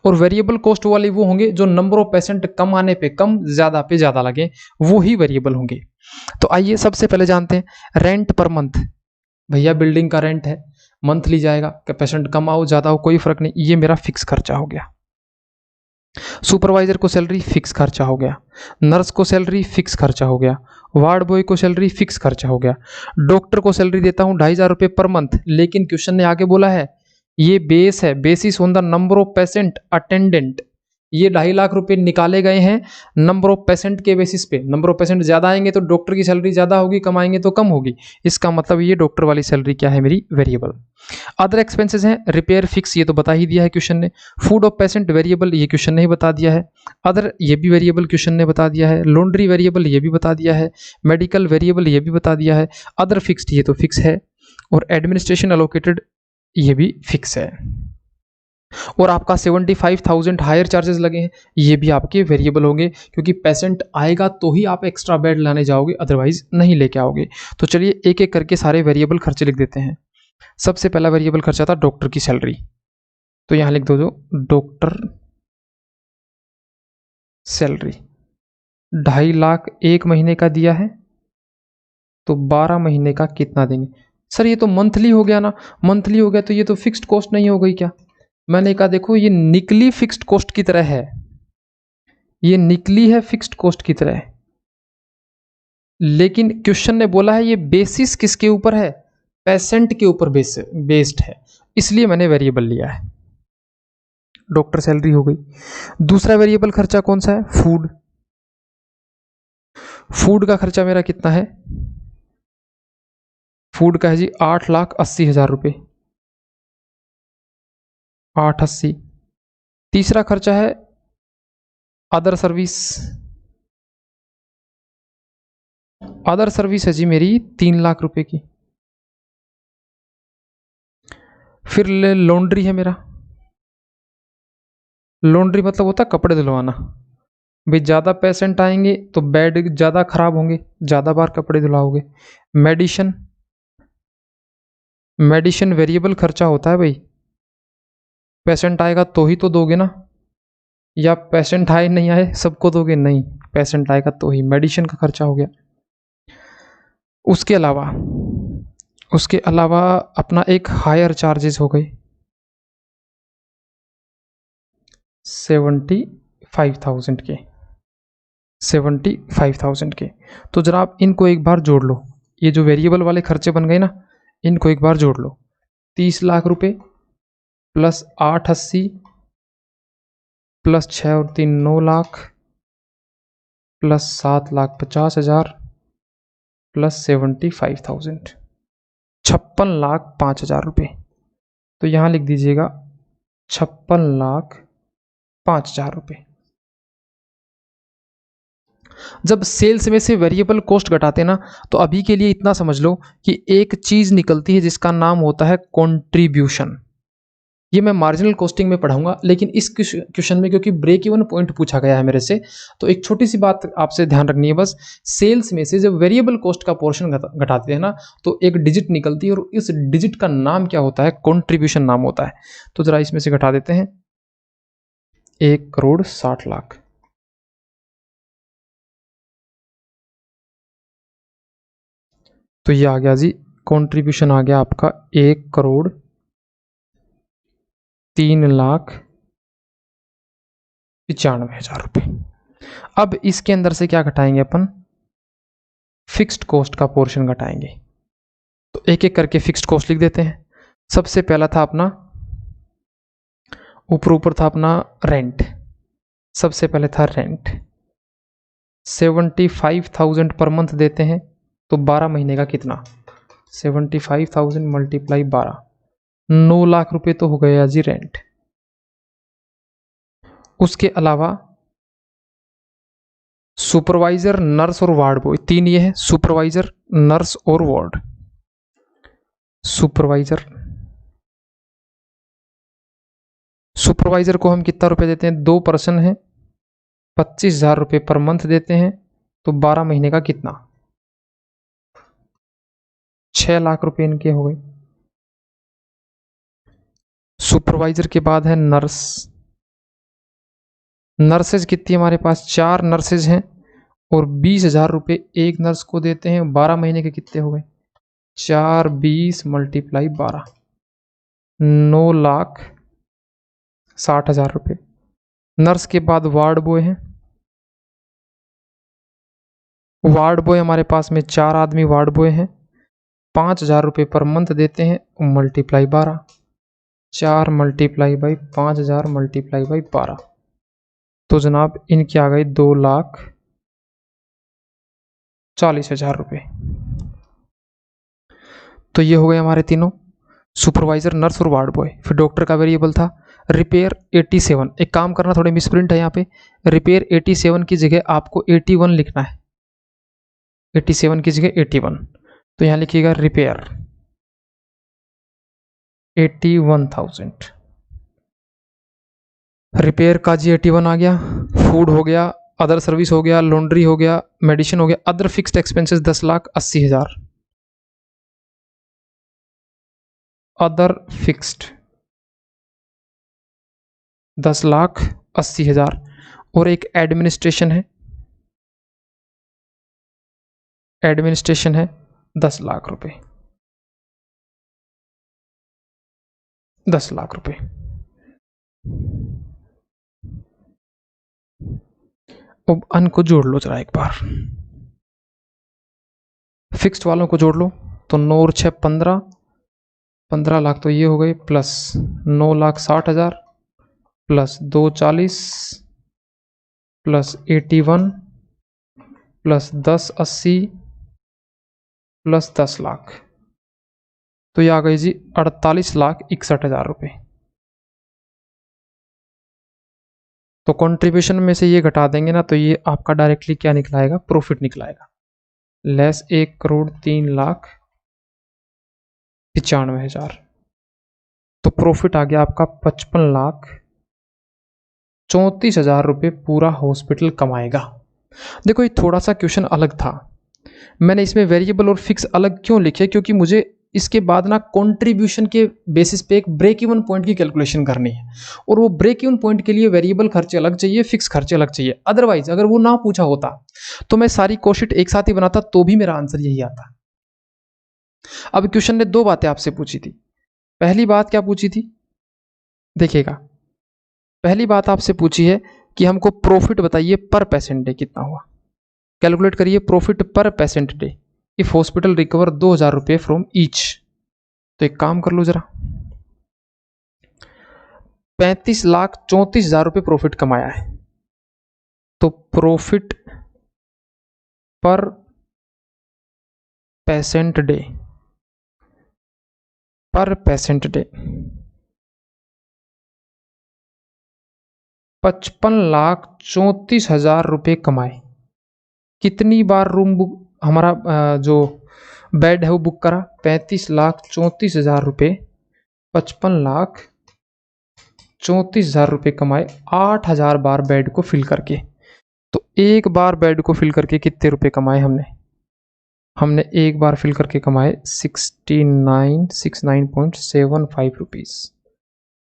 और वेरिएबल कॉस्ट वाले वो होंगे जो नंबर ऑफ पेशेंट कम आने पे कम, ज्यादा पे ज्यादा लगे, वो ही वेरिएबल होंगे। तो आइए सबसे पहले जानते हैं रेंट पर मंथ। भैया बिल्डिंग का रेंट है, मंथली जाएगा, कि पेशेंट कम आओ ज्यादा हो कोई फर्क नहीं, ये मेरा फिक्स खर्चा हो गया। सुपरवाइजर को सैलरी फिक्स खर्चा हो गया, नर्स को सैलरी फिक्स खर्चा हो गया, वार्ड बॉय को सैलरी फिक्स खर्चा हो गया, डॉक्टर को सैलरी देता हूं 2500 रुपये पर मंथ, लेकिन क्वेश्चन ने आगे बोला है ये बेस है, basis on the number of patient attendant. ये 2.5 लाख रुपए निकाले गए हैं नंबर ऑफ पेशेंट के बेसिस पे। नंबर ऑफ पेशेंट ज्यादा आएंगे तो डॉक्टर की सैलरी ज्यादा होगी, कम आएंगे तो कम होगी। इसका मतलब ये डॉक्टर वाली सैलरी क्या है, मेरी वेरिएबल। अदर एक्सपेंसेस हैं, रिपेयर फिक्स, ये तो बता ही दिया है क्वेश्चन ने। फूड ऑफ पेशेंट वेरिएबल, ये क्वेश्चन ने ही बता दिया है। अदर, ये भी वेरिएबल क्वेश्चन ने बता दिया है। लॉन्ड्री वेरिएबल, ये भी बता दिया है। मेडिकल वेरिएबल, ये भी बता दिया है। अदर फिक्स्ड, ये तो फिक्स है। और एडमिनिस्ट्रेशन अलोकेटेड, ये भी फिक्स है। और आपका 75,000 हायर चार्जेस लगे हैं, ये भी आपके वेरिएबल होंगे, क्योंकि पेशेंट आएगा तो ही आप एक्स्ट्रा बेड लाने जाओगे, अदरवाइज नहीं लेके आओगे। तो चलिए एक एक करके सारे वेरिएबल खर्चे लिख देते हैं। सबसे पहला वेरिएबल खर्चा था डॉक्टर की सैलरी, तो यहां लिख दो जो डॉक्टर सैलरी 2.5 लाख एक महीने का दिया है, तो 12 महीने का कितना देंगे। सर ये तो मंथली हो गया ना, मंथली हो गया तो ये तो फिक्स्ड कॉस्ट नहीं हो गई क्या। मैंने कहा देखो ये निकली फिक्स्ड कॉस्ट की तरह है, ये निकली है फिक्स्ड कॉस्ट की तरह, लेकिन क्वेश्चन ने बोला है ये बेसिस किसके ऊपर है, पेशेंट के ऊपर बेस्ड है, इसलिए मैंने वेरिएबल लिया है। डॉक्टर सैलरी हो गई। दूसरा वेरिएबल खर्चा कौन सा है, फूड। फूड का खर्चा मेरा कितना है, फूड का है जी 8,80,000 रुपये, 880। तीसरा खर्चा है अदर सर्विस, अदर सर्विस है जी मेरी 3 लाख रुपए की। फिर लॉन्ड्री है मेरा, लॉन्ड्री मतलब होता है कपड़े धुलवाना। भाई ज़्यादा पेशेंट आएंगे तो बेड ज़्यादा खराब होंगे, ज़्यादा बार कपड़े धुलाओगे। मेडिसिन, मेडिसिन वेरिएबल खर्चा होता है भाई, पेशेंट आएगा तो ही तो दोगे ना, या पेशेंट आए नहीं आए सबको दोगे, नहीं, पेशेंट आएगा तो ही। मेडिसिन का खर्चा हो गया। उसके अलावा, उसके अलावा अपना एक हायर चार्जेस हो गए 75,000 के, 75,000 के। तो जरा आप इनको एक बार जोड़ लो, ये जो वेरिएबल वाले खर्चे बन गए ना, इनको एक बार जोड़ लो। 30 लाख रुपए प्लस 880 प्लस 6 और 3 9 लाख प्लस 7,50,000 प्लस 75,000, 56,05,000 रुपये। तो यहाँ लिख दीजिएगा 56,05,000 रुपये। जब सेल्स में से वेरिएबल कॉस्ट घटाते ना, तो अभी के लिए इतना समझ लो कि एक चीज निकलती है जिसका नाम होता है कंट्रीब्यूशन। ये मैं मार्जिनल कॉस्टिंग में पढ़ाऊंगा, लेकिन इस क्वेश्चन में क्योंकि ब्रेक इवन पॉइंट पूछा गया है मेरे से, तो एक छोटी सी बात आपसे ध्यान रखनी है बस। सेल्स में से जब वेरिएबल कॉस्ट का पोर्शन घटाते हैं ना, तो एक डिजिट निकलती है, और इस डिजिट का नाम क्या होता है, कंट्रीब्यूशन नाम होता है। तो जरा इसमें से घटा देते हैं, 1,60,00,000। तो ये आ गया जी, कंट्रीब्यूशन आ गया आपका 1,03,95,000 रुपये। अब इसके अंदर से क्या घटाएंगे अपन, फिक्स्ड कॉस्ट का पोर्शन घटाएंगे। तो एक एक करके फिक्स्ड कॉस्ट लिख देते हैं। सबसे पहला था अपना, ऊपर था अपना रेंट, सबसे पहले था रेंट 75,000 पर मंथ देते हैं, तो 12 महीने का कितना, 75,000 मल्टीप्लाई 12, 9 लाख रुपए तो हो गया जी रेंट। उसके अलावा सुपरवाइजर, नर्स और वार्ड बॉय, तीन ये है, सुपरवाइजर, नर्स और वार्ड। सुपरवाइजर, सुपरवाइजर को हम कितना रुपए देते हैं, 2 पर्सन है, 25,000 रुपये पर मंथ देते हैं, तो 12 महीने का कितना, 6 लाख रुपए इनके हो गए। सुपरवाइजर के बाद है नर्स, नर्सेज कितनी हमारे पास, 4 नर्सेज हैं और 20,000 रुपये एक नर्स को देते हैं, 12 महीने के कितने हो गए, 4 20 मल्टीप्लाई 12, 9,60,000 रुपये। नर्स के बाद वार्ड बॉय है, वार्ड बॉय हमारे पास में 4 आदमी वार्ड बॉय हैं, 5,000 रुपये पर मंथ देते हैं, multiply 12, 4 multiply by 5,000 multiply by 12, तो जनाब इनकी आ गई 2,40,000 रुपये। तो ये हो गए हमारे तीनों, सुपरवाइजर, नर्स और वार्ड बॉय। फिर डॉक्टर का वेरिएबल था रिपेयर 87। एक काम करना, थोड़े मिसप्रिंट है यहाँ पे, रिपेयर 87 की जगह आपको 81 लिखना है, 87 की जगह 81, तो यहाँ लिखिएगा रिपेयर 81,000। रिपेयर का जी 81 आ गया, फूड हो गया, अदर सर्विस हो गया, लॉन्ड्री हो गया, मेडिसिन हो गया, other fixed expenses 10,80,000, other fixed 10,80,000, और एक एडमिनिस्ट्रेशन है, एडमिनिस्ट्रेशन है 10 लाख रुपए, 10 लाख रुपए। अब अन को जोड़ लो जरा एक बार, फिक्स्ड वालों को जोड़ लो, तो 9 और 6 15, 15 लाख तो ये हो गए, plus 9,60,000 plus 240 plus 81 plus 10,80 plus 10 lakh, तो ये आ गई जी 48,61,000 रुपये। तो कंट्रीब्यूशन में से ये घटा देंगे ना, तो ये आपका डायरेक्टली क्या निकलाएगा, प्रॉफिट निकलाएगा, लेस 1,03,95,000। तो प्रॉफिट आ गया आपका 55,34,000 रुपये पूरा हॉस्पिटल कमाएगा। देखो ये थोड़ा सा क्वेश्चन अलग था, मैंने इसमें वेरिएबल और फिक्स अलग क्यों लिखे, क्योंकि मुझे इसके बाद ना कंट्रीब्यूशन के बेसिस पे एक ब्रेक इवन पॉइंट की कैलकुलेशन करनी है, और वो ब्रेक इवन पॉइंट के लिए वेरिएबल खर्चे अलग चाहिए, फिक्स खर्चे अलग चाहिए। अदरवाइज अगर वो ना पूछा होता तो मैं सारी कोशिश एक साथ ही बनाता, तो भी मेरा आंसर यही आता। अब क्वेश्चन ने 2 बातें आपसे पूछी थी। पहली बात क्या पूछी थी, देखिएगा, पहली बात आपसे पूछी है कि हमको प्रॉफिट बताइए पर पेशेंट डे कितना हुआ, कैलकुलेट करिए प्रॉफिट पर patient day if hospital recover 2,000 रुपये फ्रॉम ईच। तो एक काम कर लो जरा, 35,34,000 रुपये प्रॉफिट कमाया है, तो प्रॉफिट पर पेशेंट डे, पर पेशेंट डे 55,34,000 रुपये कमाए। कितनी बार रूम बुक हमारा जो बेड है वो बुक करा, 35,34,000 रुपये, 55,34,000 रुपये कमाए 8,000 बार बेड को फिल करके। तो एक बार बेड को फिल करके कितने रुपए कमाए हमने, हमने एक बार फिल करके कमाए 69.75 रुपीज़।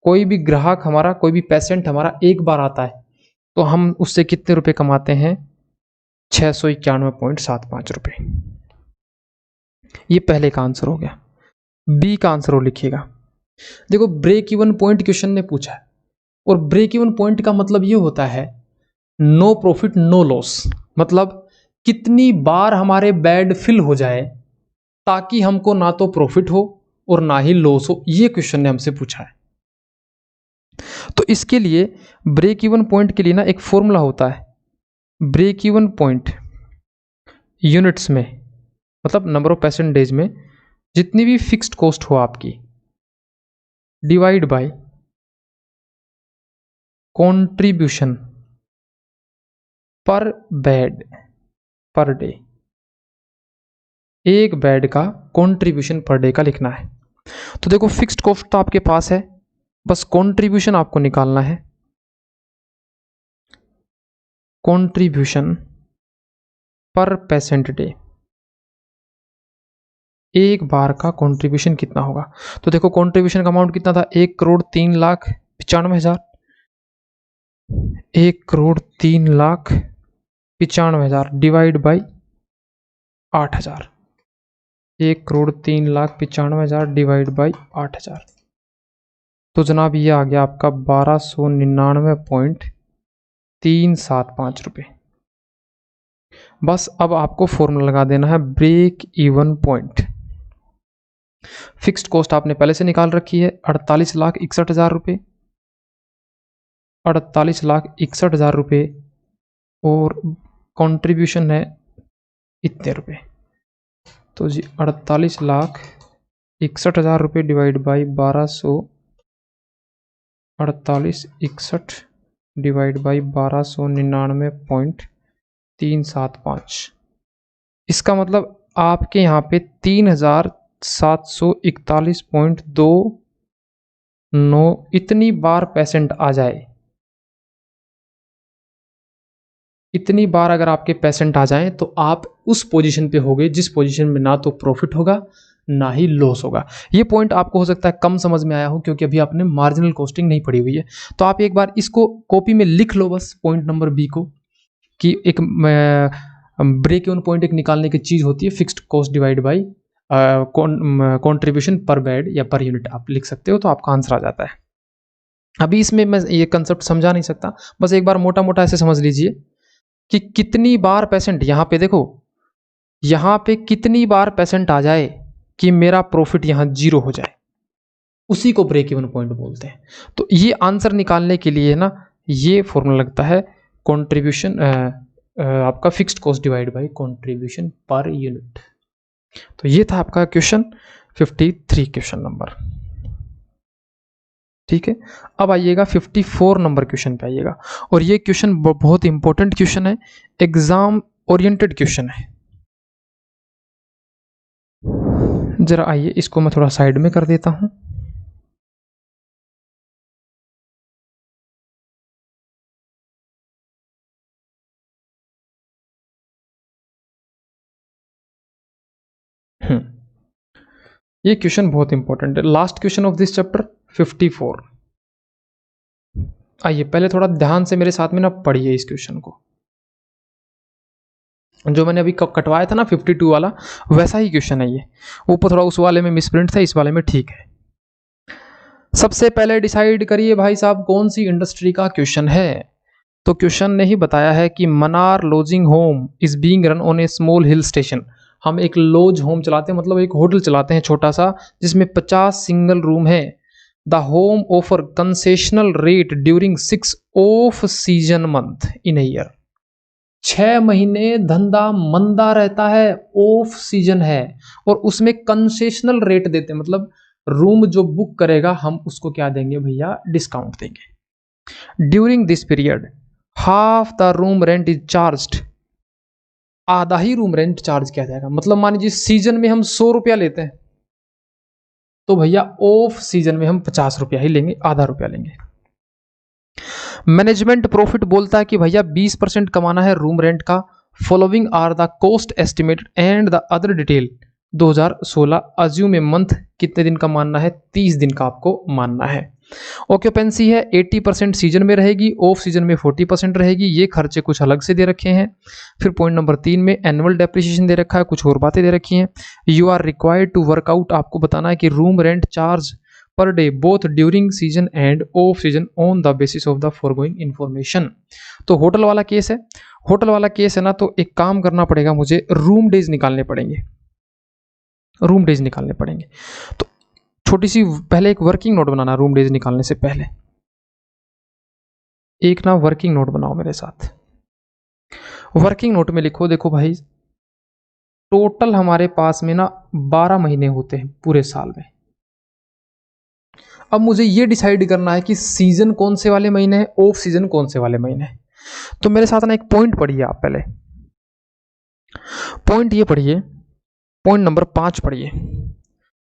कोई भी ग्राहक हमारा, कोई भी पेशेंट हमारा एक बार आता है तो हम उससे कितने रुपए कमाते हैं, 691.75 रुपये। ये पहले का आंसर हो गया। बी का आंसर हो लिखिएगा। देखो ब्रेक इवन पॉइंट क्वेश्चन ने पूछा है, और ब्रेक इवन पॉइंट का मतलब ये होता है नो प्रॉफिट नो लॉस, मतलब कितनी बार हमारे बेड फिल हो जाए ताकि हमको ना तो प्रॉफिट हो और ना ही लॉस हो, ये क्वेश्चन ने हमसे पूछा है। तो इसके लिए ब्रेक इवन पॉइंट के लिए ना एक फॉर्मूला होता है, ब्रेक इवन पॉइंट यूनिट्स में, मतलब नंबर ऑफ पेशेंट डेज में जितनी भी फिक्स्ड कॉस्ट हो आपकी, डिवाइड बाय कंट्रीब्यूशन पर बेड पर डे, एक बेड का कंट्रीब्यूशन पर डे का लिखना है। तो देखो फिक्स्ड कॉस्ट तो आपके पास है, बस कंट्रीब्यूशन आपको निकालना है। कंट्रीब्यूशन पर पेशेंट डे, एक बार का कंट्रीब्यूशन कितना होगा। तो देखो कंट्रीब्यूशन का अमाउंट कितना था, 1,03,95,000, 1,03,95,000 डिवाइड बाई 8,000, 1,03,95,000 डिवाइड बाई 8,000। तो जनाब ये आ गया आपका 1299.375 रुपये। बस अब आपको फॉर्मूला लगा देना है break even point. Fixed cost आपने पहले से निकाल रखी है 48,61,000 रुपये, 48,61,000 रुपये, और कंट्रीब्यूशन है इतने रुपये। तो जी 48,61,000 रुपये डिवाइड बाई 48,61 डिवाइड बाई 1299.375। इसका मतलब आपके यहाँ पे 3,741.29 इतनी बार पेशेंट आ जाए, इतनी बार अगर आपके पेशेंट आ जाएं तो आप उस पोजीशन पे होगे जिस पोजीशन में ना तो प्रॉफिट होगा ना ही लॉस होगा। ये पॉइंट आपको हो सकता है कम समझ में आया हो क्योंकि अभी आपने मार्जिनल कॉस्टिंग नहीं पढ़ी हुई है। तो आप एक बार इसको कॉपी में लिख लो बस, पॉइंट नंबर बी को, कि एक ब्रेक इवन पॉइंट एक निकालने की चीज होती है fixed cost divide by contribution पर बेड या पर यूनिट आप लिख सकते हो, तो आपका आंसर आ जाता है। अभी इसमें मैं ये कंसेप्ट समझा नहीं सकता, बस एक बार मोटा मोटा ऐसे समझ लीजिए कि कितनी बार पेशेंट, यहां पे देखो यहां पे कितनी बार पेशेंट आ जाए कि मेरा प्रॉफिट यहां 0 हो जाए, उसी को ब्रेक इवन पॉइंट बोलते हैं। तो ये आंसर निकालने के लिए ना ये फॉर्मूला लगता है कंट्रीब्यूशन आपका fixed cost divide by contribution per unit. तो ये था आपका क्वेश्चन 53 क्वेश्चन नंबर। ठीक है, अब आइएगा 54 नंबर क्वेश्चन पे आइएगा, और ये क्वेश्चन बहुत इंपॉर्टेंट क्वेश्चन है, एग्जाम ओरिएंटेड क्वेश्चन है। जरा आइए इसको मैं थोड़ा साइड में कर देता हूं। ये क्वेश्चन बहुत इंपॉर्टेंट है, last question of this chapter 54। आइए पहले थोड़ा ध्यान से मेरे साथ में ना पढ़िए इस क्वेश्चन को। जो मैंने अभी कटवाया था ना 52 वाला, वैसा ही क्वेश्चन है ये, ऊपर थोड़ा उस वाले में मिसप्रिंट था, इस वाले में ठीक है। सबसे पहले डिसाइड करिए भाई साहब कौन सी इंडस्ट्री का क्वेश्चन है। तो क्वेश्चन ने ही बताया है कि Munnar lodging home is being run on a small hill station. हम एक लॉज होम चलाते हैं, मतलब एक होटल चलाते हैं छोटा सा, जिसमें 50 सिंगल रूम है। The home offer concessional rate during 6 off season month in year. 6 महीने धंधा मंदा रहता है, ऑफ सीजन है, और उसमें कंसेशनल रेट देते हैं, मतलब रूम जो बुक करेगा हम उसको क्या देंगे भैया, डिस्काउंट देंगे। During this period half the room rent is charged, आधा ही रूम रेंट चार्ज किया जाएगा। मतलब मान लीजिए सीजन में हम 100 रुपया लेते हैं, तो भैया ऑफ सीजन में हम 50 रुपया ही लेंगे, आधा रुपया लेंगे। मैनेजमेंट प्रॉफिट बोलता है कि भैया 20% कमाना है रूम रेंट का। Following are the cost estimated and the other detail 2016। Assume a month, कितने दिन का मानना है, 30 दिन का आपको मानना है। ऑक्यूपेंसी है 80% सीजन में रहेगी, ऑफ सीजन में 40% रहेगी। ये खर्चे कुछ अलग से दे रखे हैं। फिर पॉइंट नंबर 3 में एनुअल डेप्रिसिएशन दे रखा है, कुछ और बातें दे रखी हैं। You are required to work out, आपको बताना है कि room rent charge per day both during season and off season on the basis of the foregoing information. तो होटल वाला केस है, होटल वाला केस है ना, तो एक काम करना पड़ेगा मुझे, रूम डेज निकालने पड़ेंगे, रूम डेज निकालने पड़ेंगे। तो छोटी सी पहले एक वर्किंग नोट बनाना रूम डेज निकालने से पहले। एक ना वर्किंग नोट बनाओ मेरे साथ। वर्किंग नोट में लिखो, देखो भाई टोटल हमारे पास में ना 12 महीने होते हैं पूरे साल में। अब मुझे ये डिसाइड करना है कि सीजन कौन से वाले महीने हैं, ऑफ सीजन कौन से वाले महीने हैं। तो मेरे साथ ना एक पॉइंट पढ़िए आप पहले, पॉइंट ये पढ़िए, पॉइंट नंबर 5 पढ़िए।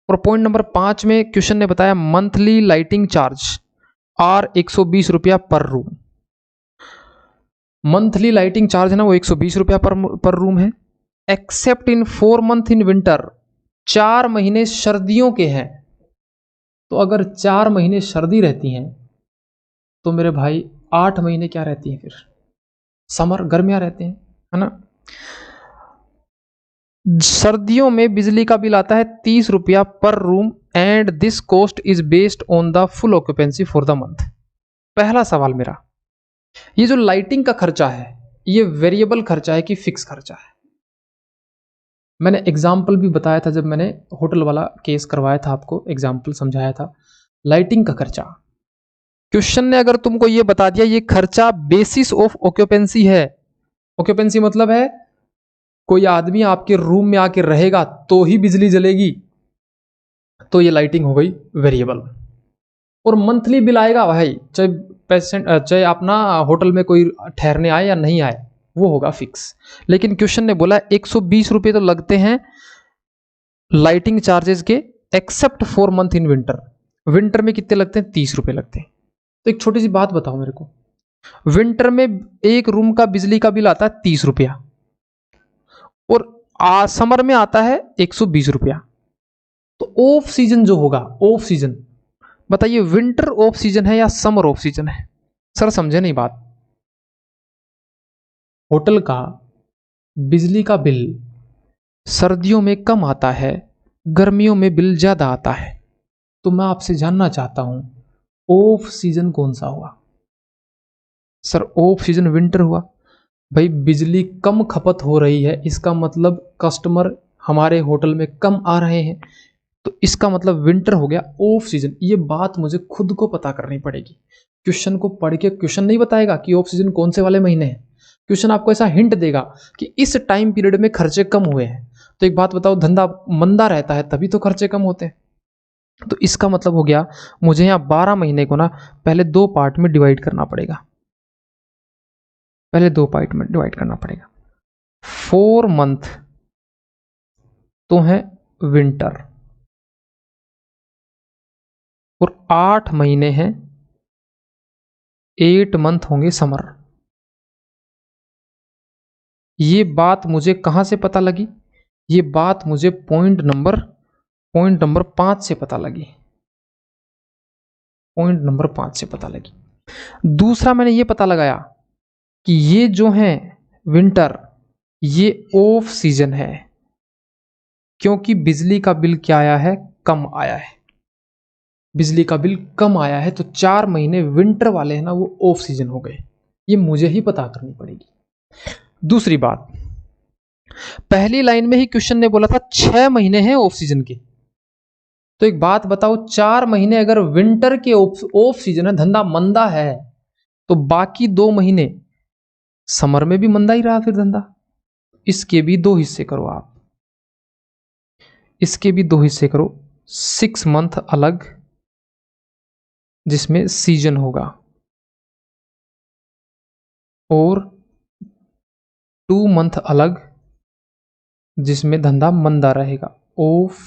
और पॉइंट नंबर 5 में क्वेश्चन ने बताया मंथली लाइटिंग चार्ज आर 120 रुपया पर रूम। मंथली लाइटिंग चार्ज है ना वो 120 रुपया पर रूम है, accept in 4 month in winter, 4 महीने सर्दियों के हैं। तो अगर 4 महीने सर्दी रहती हैं तो मेरे भाई 8 महीने क्या रहती हैं फिर, समर, गर्मियां रहते हैं, है ना। सर्दियों में बिजली का बिल आता है 30 रुपया पर room and this cost is based on the full occupancy for the month. पहला सवाल मेरा, ये जो लाइटिंग का खर्चा है ये वेरिएबल खर्चा है कि फिक्स खर्चा है? मैंने एग्जाम्पल भी बताया था जब मैंने होटल वाला केस करवाया था, आपको एग्जाम्पल समझाया था। लाइटिंग का खर्चा, क्वेश्चन ने अगर तुमको ये बता दिया ये खर्चा बेसिस ऑफ ऑक्यूपेंसी है, ऑक्यूपेंसी मतलब है कोई आदमी आपके रूम में आके रहेगा तो ही बिजली जलेगी, तो ये लाइटिंग हो गई वेरिएबल। और मंथली बिल आएगा भाई, चाहे पेशेंट चाहे अपना होटल में कोई ठहरने आए या नहीं आए, वो होगा फिक्स। लेकिन क्वेश्चन ने बोला 120 रुपये तो लगते हैं लाइटिंग चार्जेस के, except 4 month in winter. Winter में कितने लगते हैं? 30 रुपये लगते हैं। तो एक छोटी सी बात बताओ मेरे को, विंटर में एक रूम का बिजली का बिल आता है 30 रुपया और समर में आता है 120 रुपया। तो ऑफ सीजन जो होगा, ऑफ सीजन बताइए विंटर ऑफ सीजन है या समर ऑफ सीजन है? सर समझे नहीं बात। होटल का बिजली का बिल सर्दियों में कम आता है, गर्मियों में बिल ज्यादा आता है। तो मैं आपसे जानना चाहता हूं ऑफ सीजन कौन सा हुआ? सर ऑफ सीजन विंटर हुआ। भाई बिजली कम खपत हो रही है, इसका मतलब कस्टमर हमारे होटल में कम आ रहे हैं, तो इसका मतलब विंटर हो गया ऑफ सीजन। ये बात मुझे खुद को पता करनी पड़ेगी। क्वेश्चन को पढ़ के क्वेश्चन नहीं बताएगा कि ऑफ सीजन कौन से वाले महीने हैं, क्वेश्चन आपको ऐसा हिंट देगा कि इस टाइम पीरियड में खर्चे कम हुए हैं। तो एक बात बताओ, धंधा मंदा रहता है तभी तो खर्चे कम होते हैं। तो इसका मतलब हो गया मुझे यहाँ 12 महीने को ना पहले 2 पार्ट में डिवाइड करना पड़ेगा, पहले 2 पार्ट में डिवाइड करना पड़ेगा। 4 मंथ तो है विंटर और 8 महीने हैं, 8 मंथ होंगे समर। ये बात मुझे कहां से पता लगी? ये बात मुझे पॉइंट नंबर 5 से पता लगी, पॉइंट नंबर 5 से पता लगी। दूसरा मैंने ये पता लगाया कि ये जो है विंटर ये ऑफ सीजन है, क्योंकि बिजली का बिल क्या आया है? कम आया है। बिजली का बिल कम आया है तो 4 महीने विंटर वाले हैं ना वो ऑफ सीजन हो गए। ये मुझे ही पता करनी पड़ेगी। दूसरी बात, पहली लाइन में ही क्वेश्चन ने बोला था 6 महीने हैं ऑफ सीजन के। तो एक बात बताओ, 4 महीने अगर विंटर के ऑफ सीजन है, धंधा मंदा है, तो बाकी 2 महीने समर में भी मंदा ही रहा फिर धंधा। इसके भी 2 हिस्से करो आप, इसके भी 2 हिस्से करो। 6 मंथ अलग जिसमें सीजन होगा और 2 मंथ अलग जिसमें धंधा मंदा रहेगा, ऑफ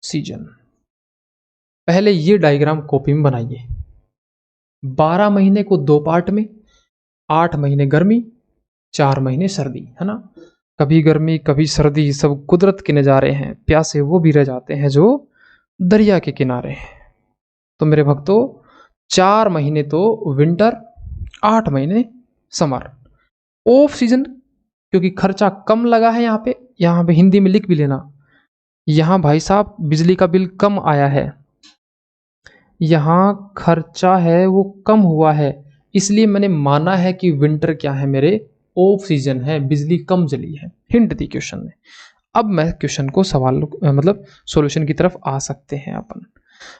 सीजन। पहले ये डायग्राम कॉपी में बनाइए। 12 महीने को 2 पार्ट में, 8 महीने गर्मी, 4 महीने सर्दी, है ना। कभी गर्मी कभी सर्दी, सब कुदरत के नजारे हैं। प्यासे वो भी रह जाते हैं जो दरिया के किनारे हैं। तो मेरे भक्तों 4 महीने तो विंटर, 8 महीने समर। ऑफ सीजन क्योंकि खर्चा कम लगा है, यहाँ पे हिंदी में लिख भी लेना, यहाँ भाई साहब बिजली का बिल कम आया है, यहाँ खर्चा है वो कम हुआ है, इसलिए मैंने माना है कि विंटर क्या है मेरे, ऑफ सीजन है, बिजली कम जली है। हिंट दी क्वेश्चन ने। अब मैं क्वेश्चन को सवाल मतलब सॉल्यूशन की तरफ आ सकते हैं अपन।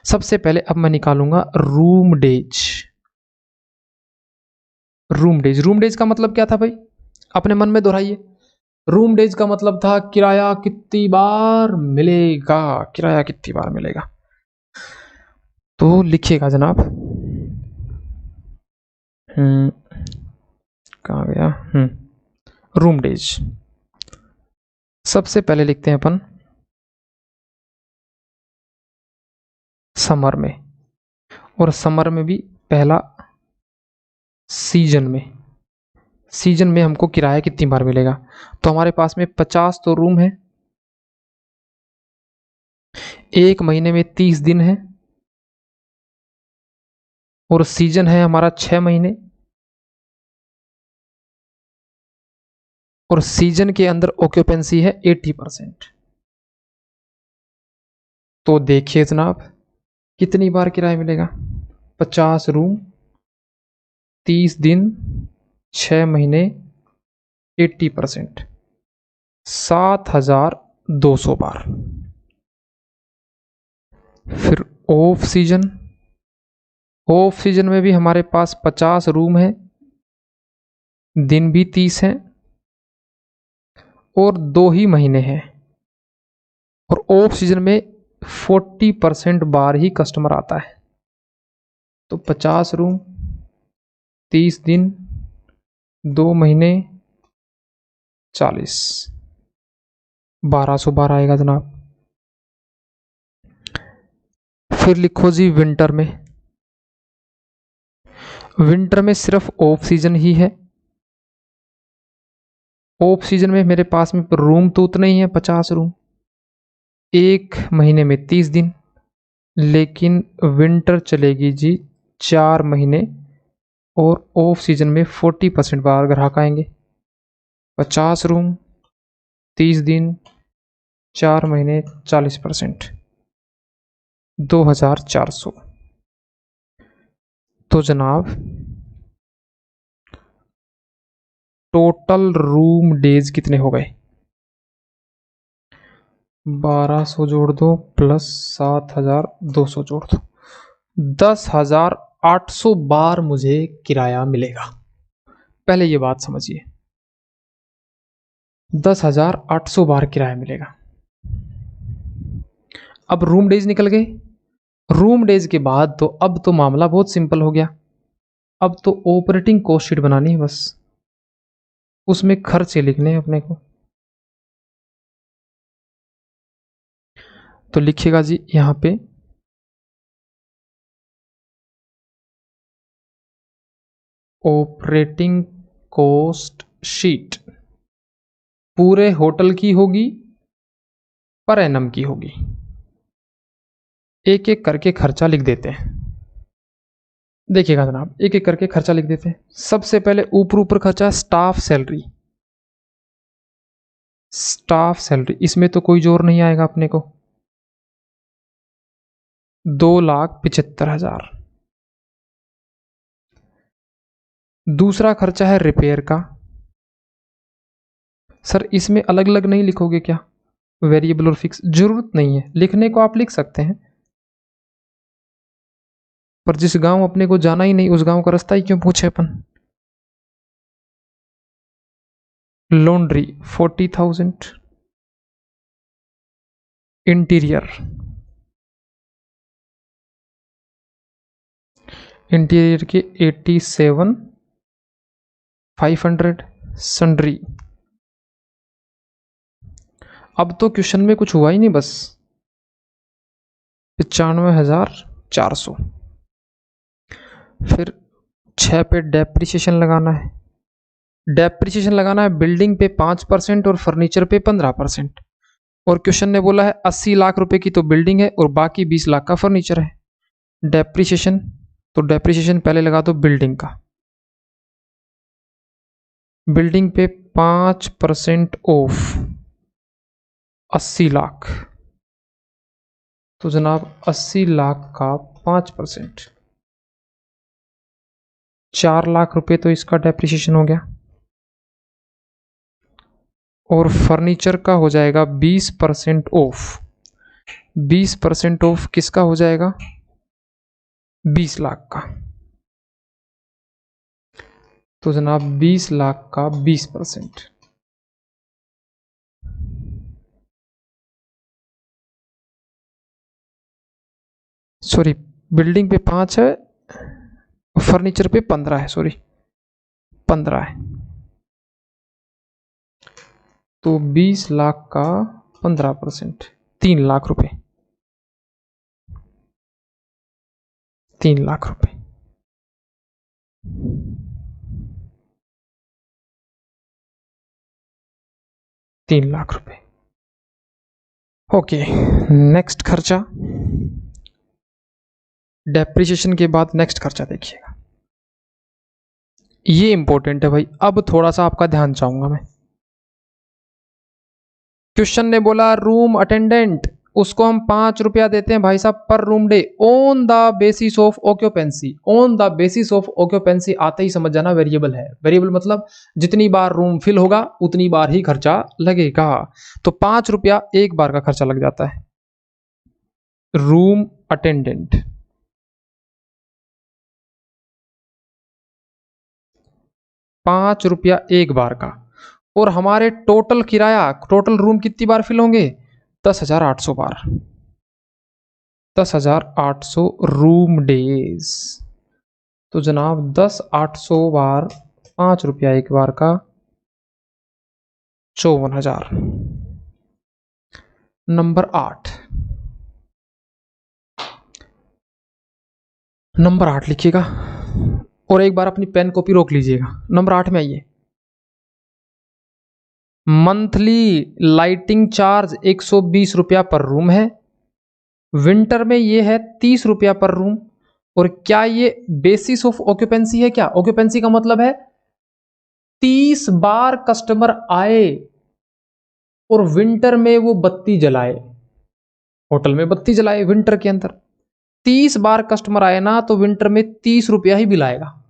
सबसे पहले अब मैं निकालूंगा room days. Room days, room days का मतलब क्या था भाई? अपने मन में दोहराइए। रूम डेज का मतलब था किराया कितनी बार मिलेगा, किराया कितनी बार मिलेगा। तो लिखिएगा जनाब, कहाँ गया, रूम डेज। सबसे पहले लिखते हैं अपन समर में, और समर में भी पहला सीजन में। सीजन में हमको किराया कितनी बार मिलेगा, तो हमारे पास में 50 तो रूम है, एक महीने में 30 दिन है, और सीजन है हमारा 6 महीने, और सीजन के अंदर ऑक्यूपेंसी है 80%। तो देखिए जनाब कितनी बार किराया मिलेगा, 50 रूम, 30 दिन, 6 महीने, 80%, 7200 बार। फिर ऑफ सीजन, ऑफ सीजन में भी हमारे पास 50 रूम है, दिन भी 30 हैं, और 2 ही महीने हैं, और ऑफ सीजन में 40% बार ही कस्टमर आता है। तो 50 रूम, 30 दिन, 2 महीने, 40, 1200 बार आएगा जनाब। फिर लिखो जी विंटर में। विंटर में सिर्फ ऑफ सीजन ही है। ऑफ सीजन में मेरे पास में रूम तो उतने ही है, 50 रूम, एक महीने में 30 दिन, लेकिन विंटर चलेगी जी 4 महीने, और ऑफ सीजन में 40% बार ग्राहक आएंगे। 50 रूम, 30 दिन, 4 महीने, 40%, 2400। तो जनाब टोटल रूम डेज कितने हो गए, 1200 जोड़ दो प्लस 7200 जोड़ दो, 10,800 बार मुझे किराया मिलेगा। पहले ये बात समझिए, 10,800 बार किराया मिलेगा। अब रूम डेज निकल गए। रूम डेज के बाद तो अब तो मामला बहुत सिंपल हो गया। अब तो ऑपरेटिंग कॉस्ट शीट बनानी है, बस उसमें खर्चे लिखने हैं अपने को। तो लिखिएगा जी यहां पे ऑपरेटिंग कॉस्ट शीट पूरे होटल की होगी, पर एनम की होगी। एक एक करके खर्चा लिख देते हैं। देखिएगा जनाब, एक एक करके खर्चा लिख देते हैं। सबसे पहले ऊपर खर्चा स्टाफ सैलरी। स्टाफ सैलरी इसमें तो कोई जोर नहीं आएगा अपने को, 2,75,000। दूसरा खर्चा है रिपेयर का। सर इसमें अलग अलग नहीं लिखोगे क्या, वेरिएबल और फिक्स? जरूरत नहीं है, लिखने को आप लिख सकते हैं, पर जिस गांव अपने को जाना ही नहीं उस गांव का रास्ता ही क्यों पूछे अपन। लॉन्ड्री 40,000, इंटीरियर के 87,500, सन्ड्री। अब तो क्वेश्चन में कुछ हुआ ही नहीं, बस 95,400। फिर 6 पे डेप्रिसिएशन लगाना है। डेप्रिसिएशन लगाना है बिल्डिंग पे 5% और फर्नीचर पे 15%। और क्वेश्चन ने बोला है 80 लाख रुपए की तो बिल्डिंग है और बाकी 20 लाख का फर्नीचर है। डेप्रिसिएशन, तो डेप्रिसिएशन पहले लगा दो बिल्डिंग का। बिल्डिंग पे 5% ऑफ, 80 लाख। तो जनाब 80 लाख का 5%, 4 लाख रुपए तो इसका डेप्रिसिएशन हो गया। और फर्नीचर का हो जाएगा 20% ऑफ। 20% ऑफ किसका हो जाएगा, 20 लाख का। तो जनाब 20 लाख का 20%, सॉरी बिल्डिंग पे 5 है, फर्नीचर पे 15 है, सॉरी 15 है। तो 20 लाख का 15%, 3 लाख रुपए, 3 लाख रुपए। तीन लाख रुपए। ओके, नेक्स्ट खर्चा, डेप्रिसिएशन के बाद नेक्स्ट खर्चा देखिएगा, ये इंपॉर्टेंट है भाई। अब थोड़ा सा आपका ध्यान चाहूंगा मैं। क्वेश्चन ने बोला रूम अटेंडेंट, उसको हम 5 रुपया देते हैं भाई साहब पर room day, on the basis of occupancy. On the basis of occupancy आते ही समझ जाना वेरिएबल है। वेरिएबल मतलब जितनी बार रूम फिल होगा उतनी बार ही खर्चा लगेगा। तो 5 रुपया एक बार का खर्चा लग जाता है। रूम अटेंडेंट 5 रुपया एक बार का। और हमारे टोटल किराया, टोटल रूम कितनी बार फिल होंगे? 10,800 बार, 10,800 रूम डेज। तो जनाब 10,800 बार 5 रुपया एक बार का 54,000। नंबर 8, नंबर 8 लिखिएगा और एक बार अपनी पेन कॉपी रोक लीजिएगा। नंबर 8 में आइए, मंथली लाइटिंग चार्ज 120 रुपया पर रूम है। विंटर में ये है 30 रुपया पर रूम। और क्या ये बेसिस ऑफ ऑक्यूपेंसी है? क्या ऑक्यूपेंसी का मतलब है 30 बार कस्टमर आए और विंटर में वो बत्ती जलाए, होटल में बत्ती जलाए विंटर के अंदर। 30 बार कस्टमर आए ना तो विंटर में 30 रुपया ही बिल आएगा।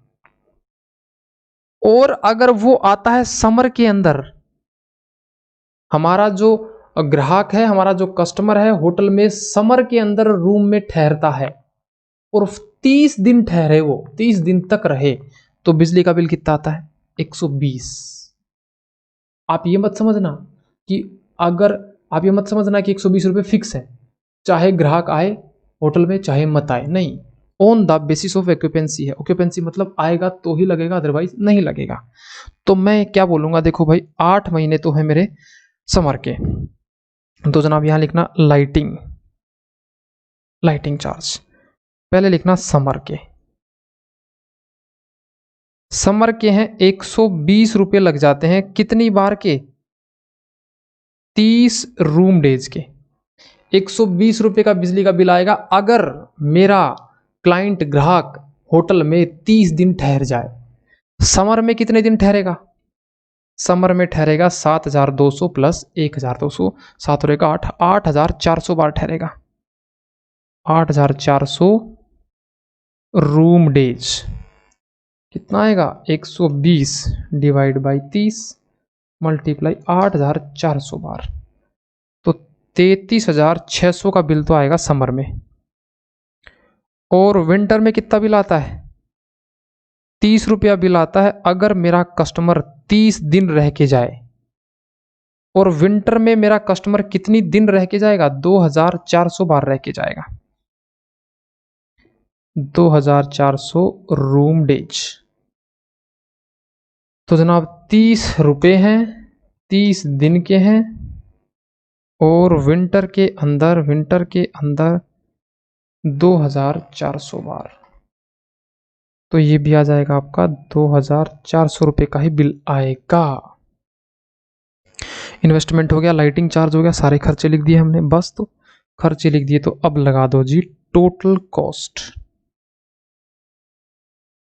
और अगर वो आता है समर के अंदर, हमारा जो ग्राहक है, हमारा जो कस्टमर है होटल में समर के अंदर रूम में ठहरता है और 30 दिन ठहरे, वो 30 दिन तक रहे, तो बिजली का बिल कितना आता है? 120। आप ये मत समझना कि आप ये मत समझना कि 120 रुपये फिक्स है, चाहे ग्राहक आए होटल में चाहे मत आए, नहीं। On the basis of occupancy है। ऑक्यूपेंसी मतलब आएगा तो ही लगेगा, अदरवाइज नहीं लगेगा। तो मैं क्या बोलूंगा, देखो भाई 8 महीने तो है मेरे समर के, तो जनाब यहां लिखना लाइटिंग, लाइटिंग चार्ज पहले लिखना समर के। समर के हैं 120 रुपये लग जाते हैं, कितनी बार के? 30 रूम डेज के। 120 रुपये का बिजली का बिल आएगा अगर मेरा क्लाइंट ग्राहक होटल में 30 दिन ठहर जाए। समर में कितने दिन ठहरेगा? समर में ठहरेगा 7,200 प्लस 1,200, 7 और 1 8, 8,400 बार ठहरेगा। 8,400 रूम डेज कितना आएगा? 120 डिवाइड बाई 30 मल्टीप्लाई 8,400 बार, तो 33,600 का बिल तो आएगा समर में। और विंटर में कितना बिल आता है? 30 रुपया बिल आता है अगर मेरा कस्टमर 30 दिन रह के जाए। और विंटर में मेरा कस्टमर कितनी दिन रह के जाएगा? 2,400 बार रह के जाएगा। 2,400 रूम डेज। तो जनाब 30 रुपये हैं, 30 दिन के हैं, और विंटर के अंदर 2,400 बार, तो ये भी आ जाएगा आपका 2,400 रुपये का ही बिल आएगा। इन्वेस्टमेंट हो गया, लाइटिंग चार्ज हो गया, सारे खर्चे लिख दिए हमने, बस। तो खर्चे लिख दिए, तो अब लगा दो जी टोटल कॉस्ट।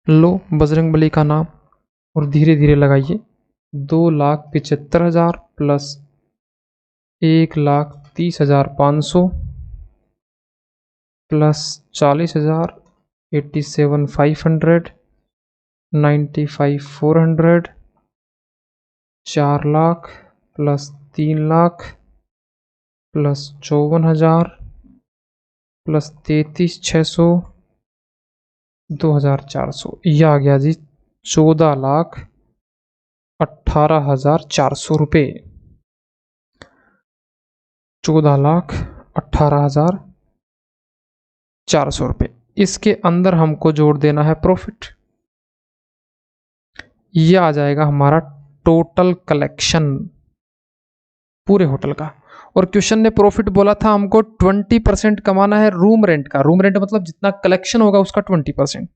लो बजरंगबली का नाम और धीरे धीरे लगाइए। 2,75,000 plus 1,30,500 plus 40,000, 87,500, 95,400, 4 lakh plus 3 lakh plus 54,000 plus 33,600, 2,400, यह आ गया जी 14,18,400 रुपये। 14,18,400 रुपये। इसके अंदर हमको जोड़ देना है प्रॉफिट। यह आ जाएगा हमारा टोटल कलेक्शन। पूरे होटल का। और क्वेश्चन ने प्रॉफिट बोला था हमको 20% कमाना है रूम रेंट का। रूम रेंट मतलब जितना कलेक्शन होगा उसका 20%।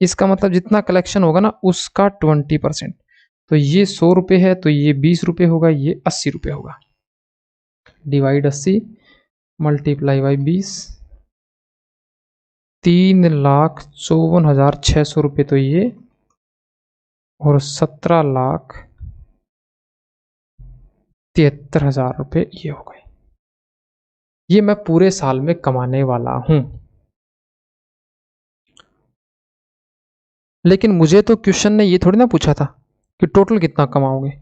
इसका मतलब जितना कलेक्शन होगा ना उसका 20%। तो ये 100 रुपये है तो ये 20 रुपये होगा, ये 80 रुपये होगा। डिवाइड 80 मल्टीप्लाई बाई 20, 3,54,600 रुपये तो ये, और 17,73,000 रुपये ये हो गए। ये मैं पूरे साल में कमाने वाला हूं। लेकिन मुझे तो क्वेश्चन ने ये थोड़ी ना पूछा था कि टोटल कितना कमाओगे।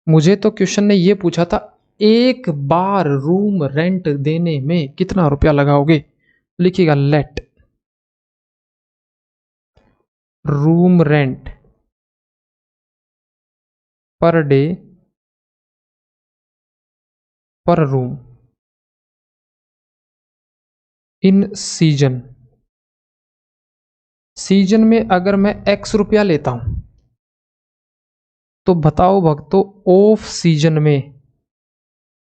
मुझे तो क्वेश्चन ने ये पूछा था एक बार रूम रेंट देने में कितना रुपया लगाओगे। लिखिएगा let room rent per day per room in season. Season में अगर मैं x रुपया लेता हूं तो बताओ भक्तों ऑफ सीजन में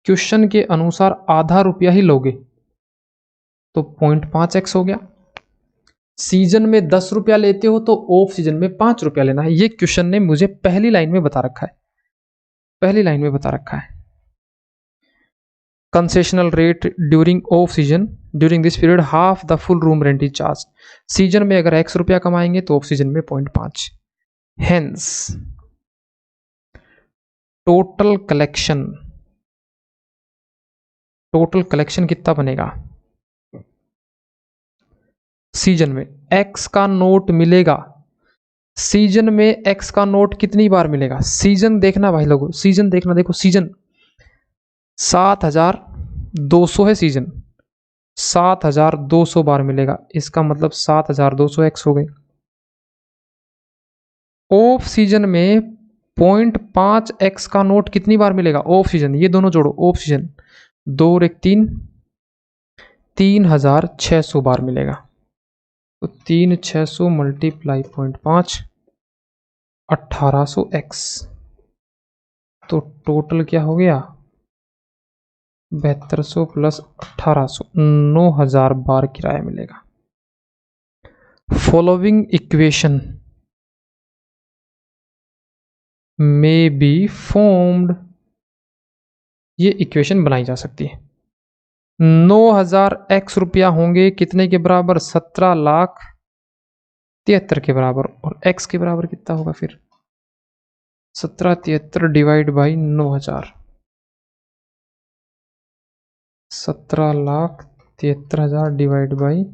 क्वेश्चन के अनुसार आधा रुपया ही लोगे तो 0.5x हो गया। सीजन में 10 रुपया लेते हो तो ऑफ सीजन में 5 रुपया लेना है। ये क्वेश्चन ने मुझे पहली लाइन में बता रखा है, पहली लाइन में बता रखा है। Concessional rate during off season, during this period half the full room rent is charge. Season में अगर x रुपया कमाएंगे तो ऑफ सीजन में 0.5। Hence total collection, total collection कितना बनेगा सीजन में। x का नोट मिलेगा सीजन में, x का नोट कितनी बार मिलेगा। सीजन देखना भाई लोगों, सीजन देखना, देखो सीजन 7,200 है सीजन, 7,200 बार मिलेगा। इसका मतलब 7,200 x हो गई। ऑफ सीजन में 0.5x का नोट कितनी बार मिलेगा ऑफ सीजन, ये दोनों जोड़ो ऑफ सीजन, 2 और 1 3, 3,600 बार मिलेगा। तो 3,600 मल्टीप्लाई 0.5 1,800x। तो टोटल क्या हो गया 7200 प्लस 1,800, 9,000 बार किराया मिलेगा। Following equation may be formed, ये इक्वेशन बनाई जा सकती है। 9,000 x रुपया होंगे कितने के बराबर, 17,73,000 के बराबर। और x के बराबर कितना होगा फिर 17,73 डिवाइड बाई 9,000, 17,73,000 डिवाइड बाई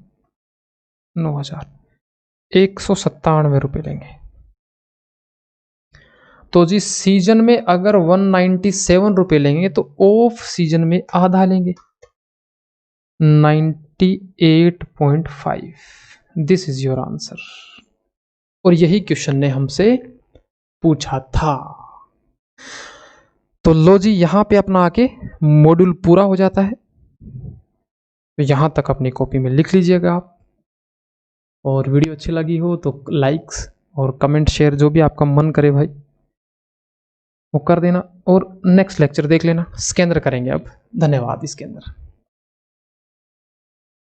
9,000, 197 रुपये लेंगे। तो जी सीजन में अगर 197 रुपये लेंगे तो ऑफ सीजन में आधा लेंगे 98.5। This is your answer. और यही क्वेश्चन ने हमसे पूछा था। तो लो जी यहां पे अपना आके मॉड्यूल पूरा हो जाता है। तो यहां तक अपनी कॉपी में लिख लीजिएगा आप। और वीडियो अच्छी लगी हो तो लाइक्स और कमेंट शेयर जो भी आपका मन करे भाई वो कर देना। और नेक्स्ट लेक्चर देख लेना, इसके अंदर करेंगे अब। धन्यवाद इसके अंदर।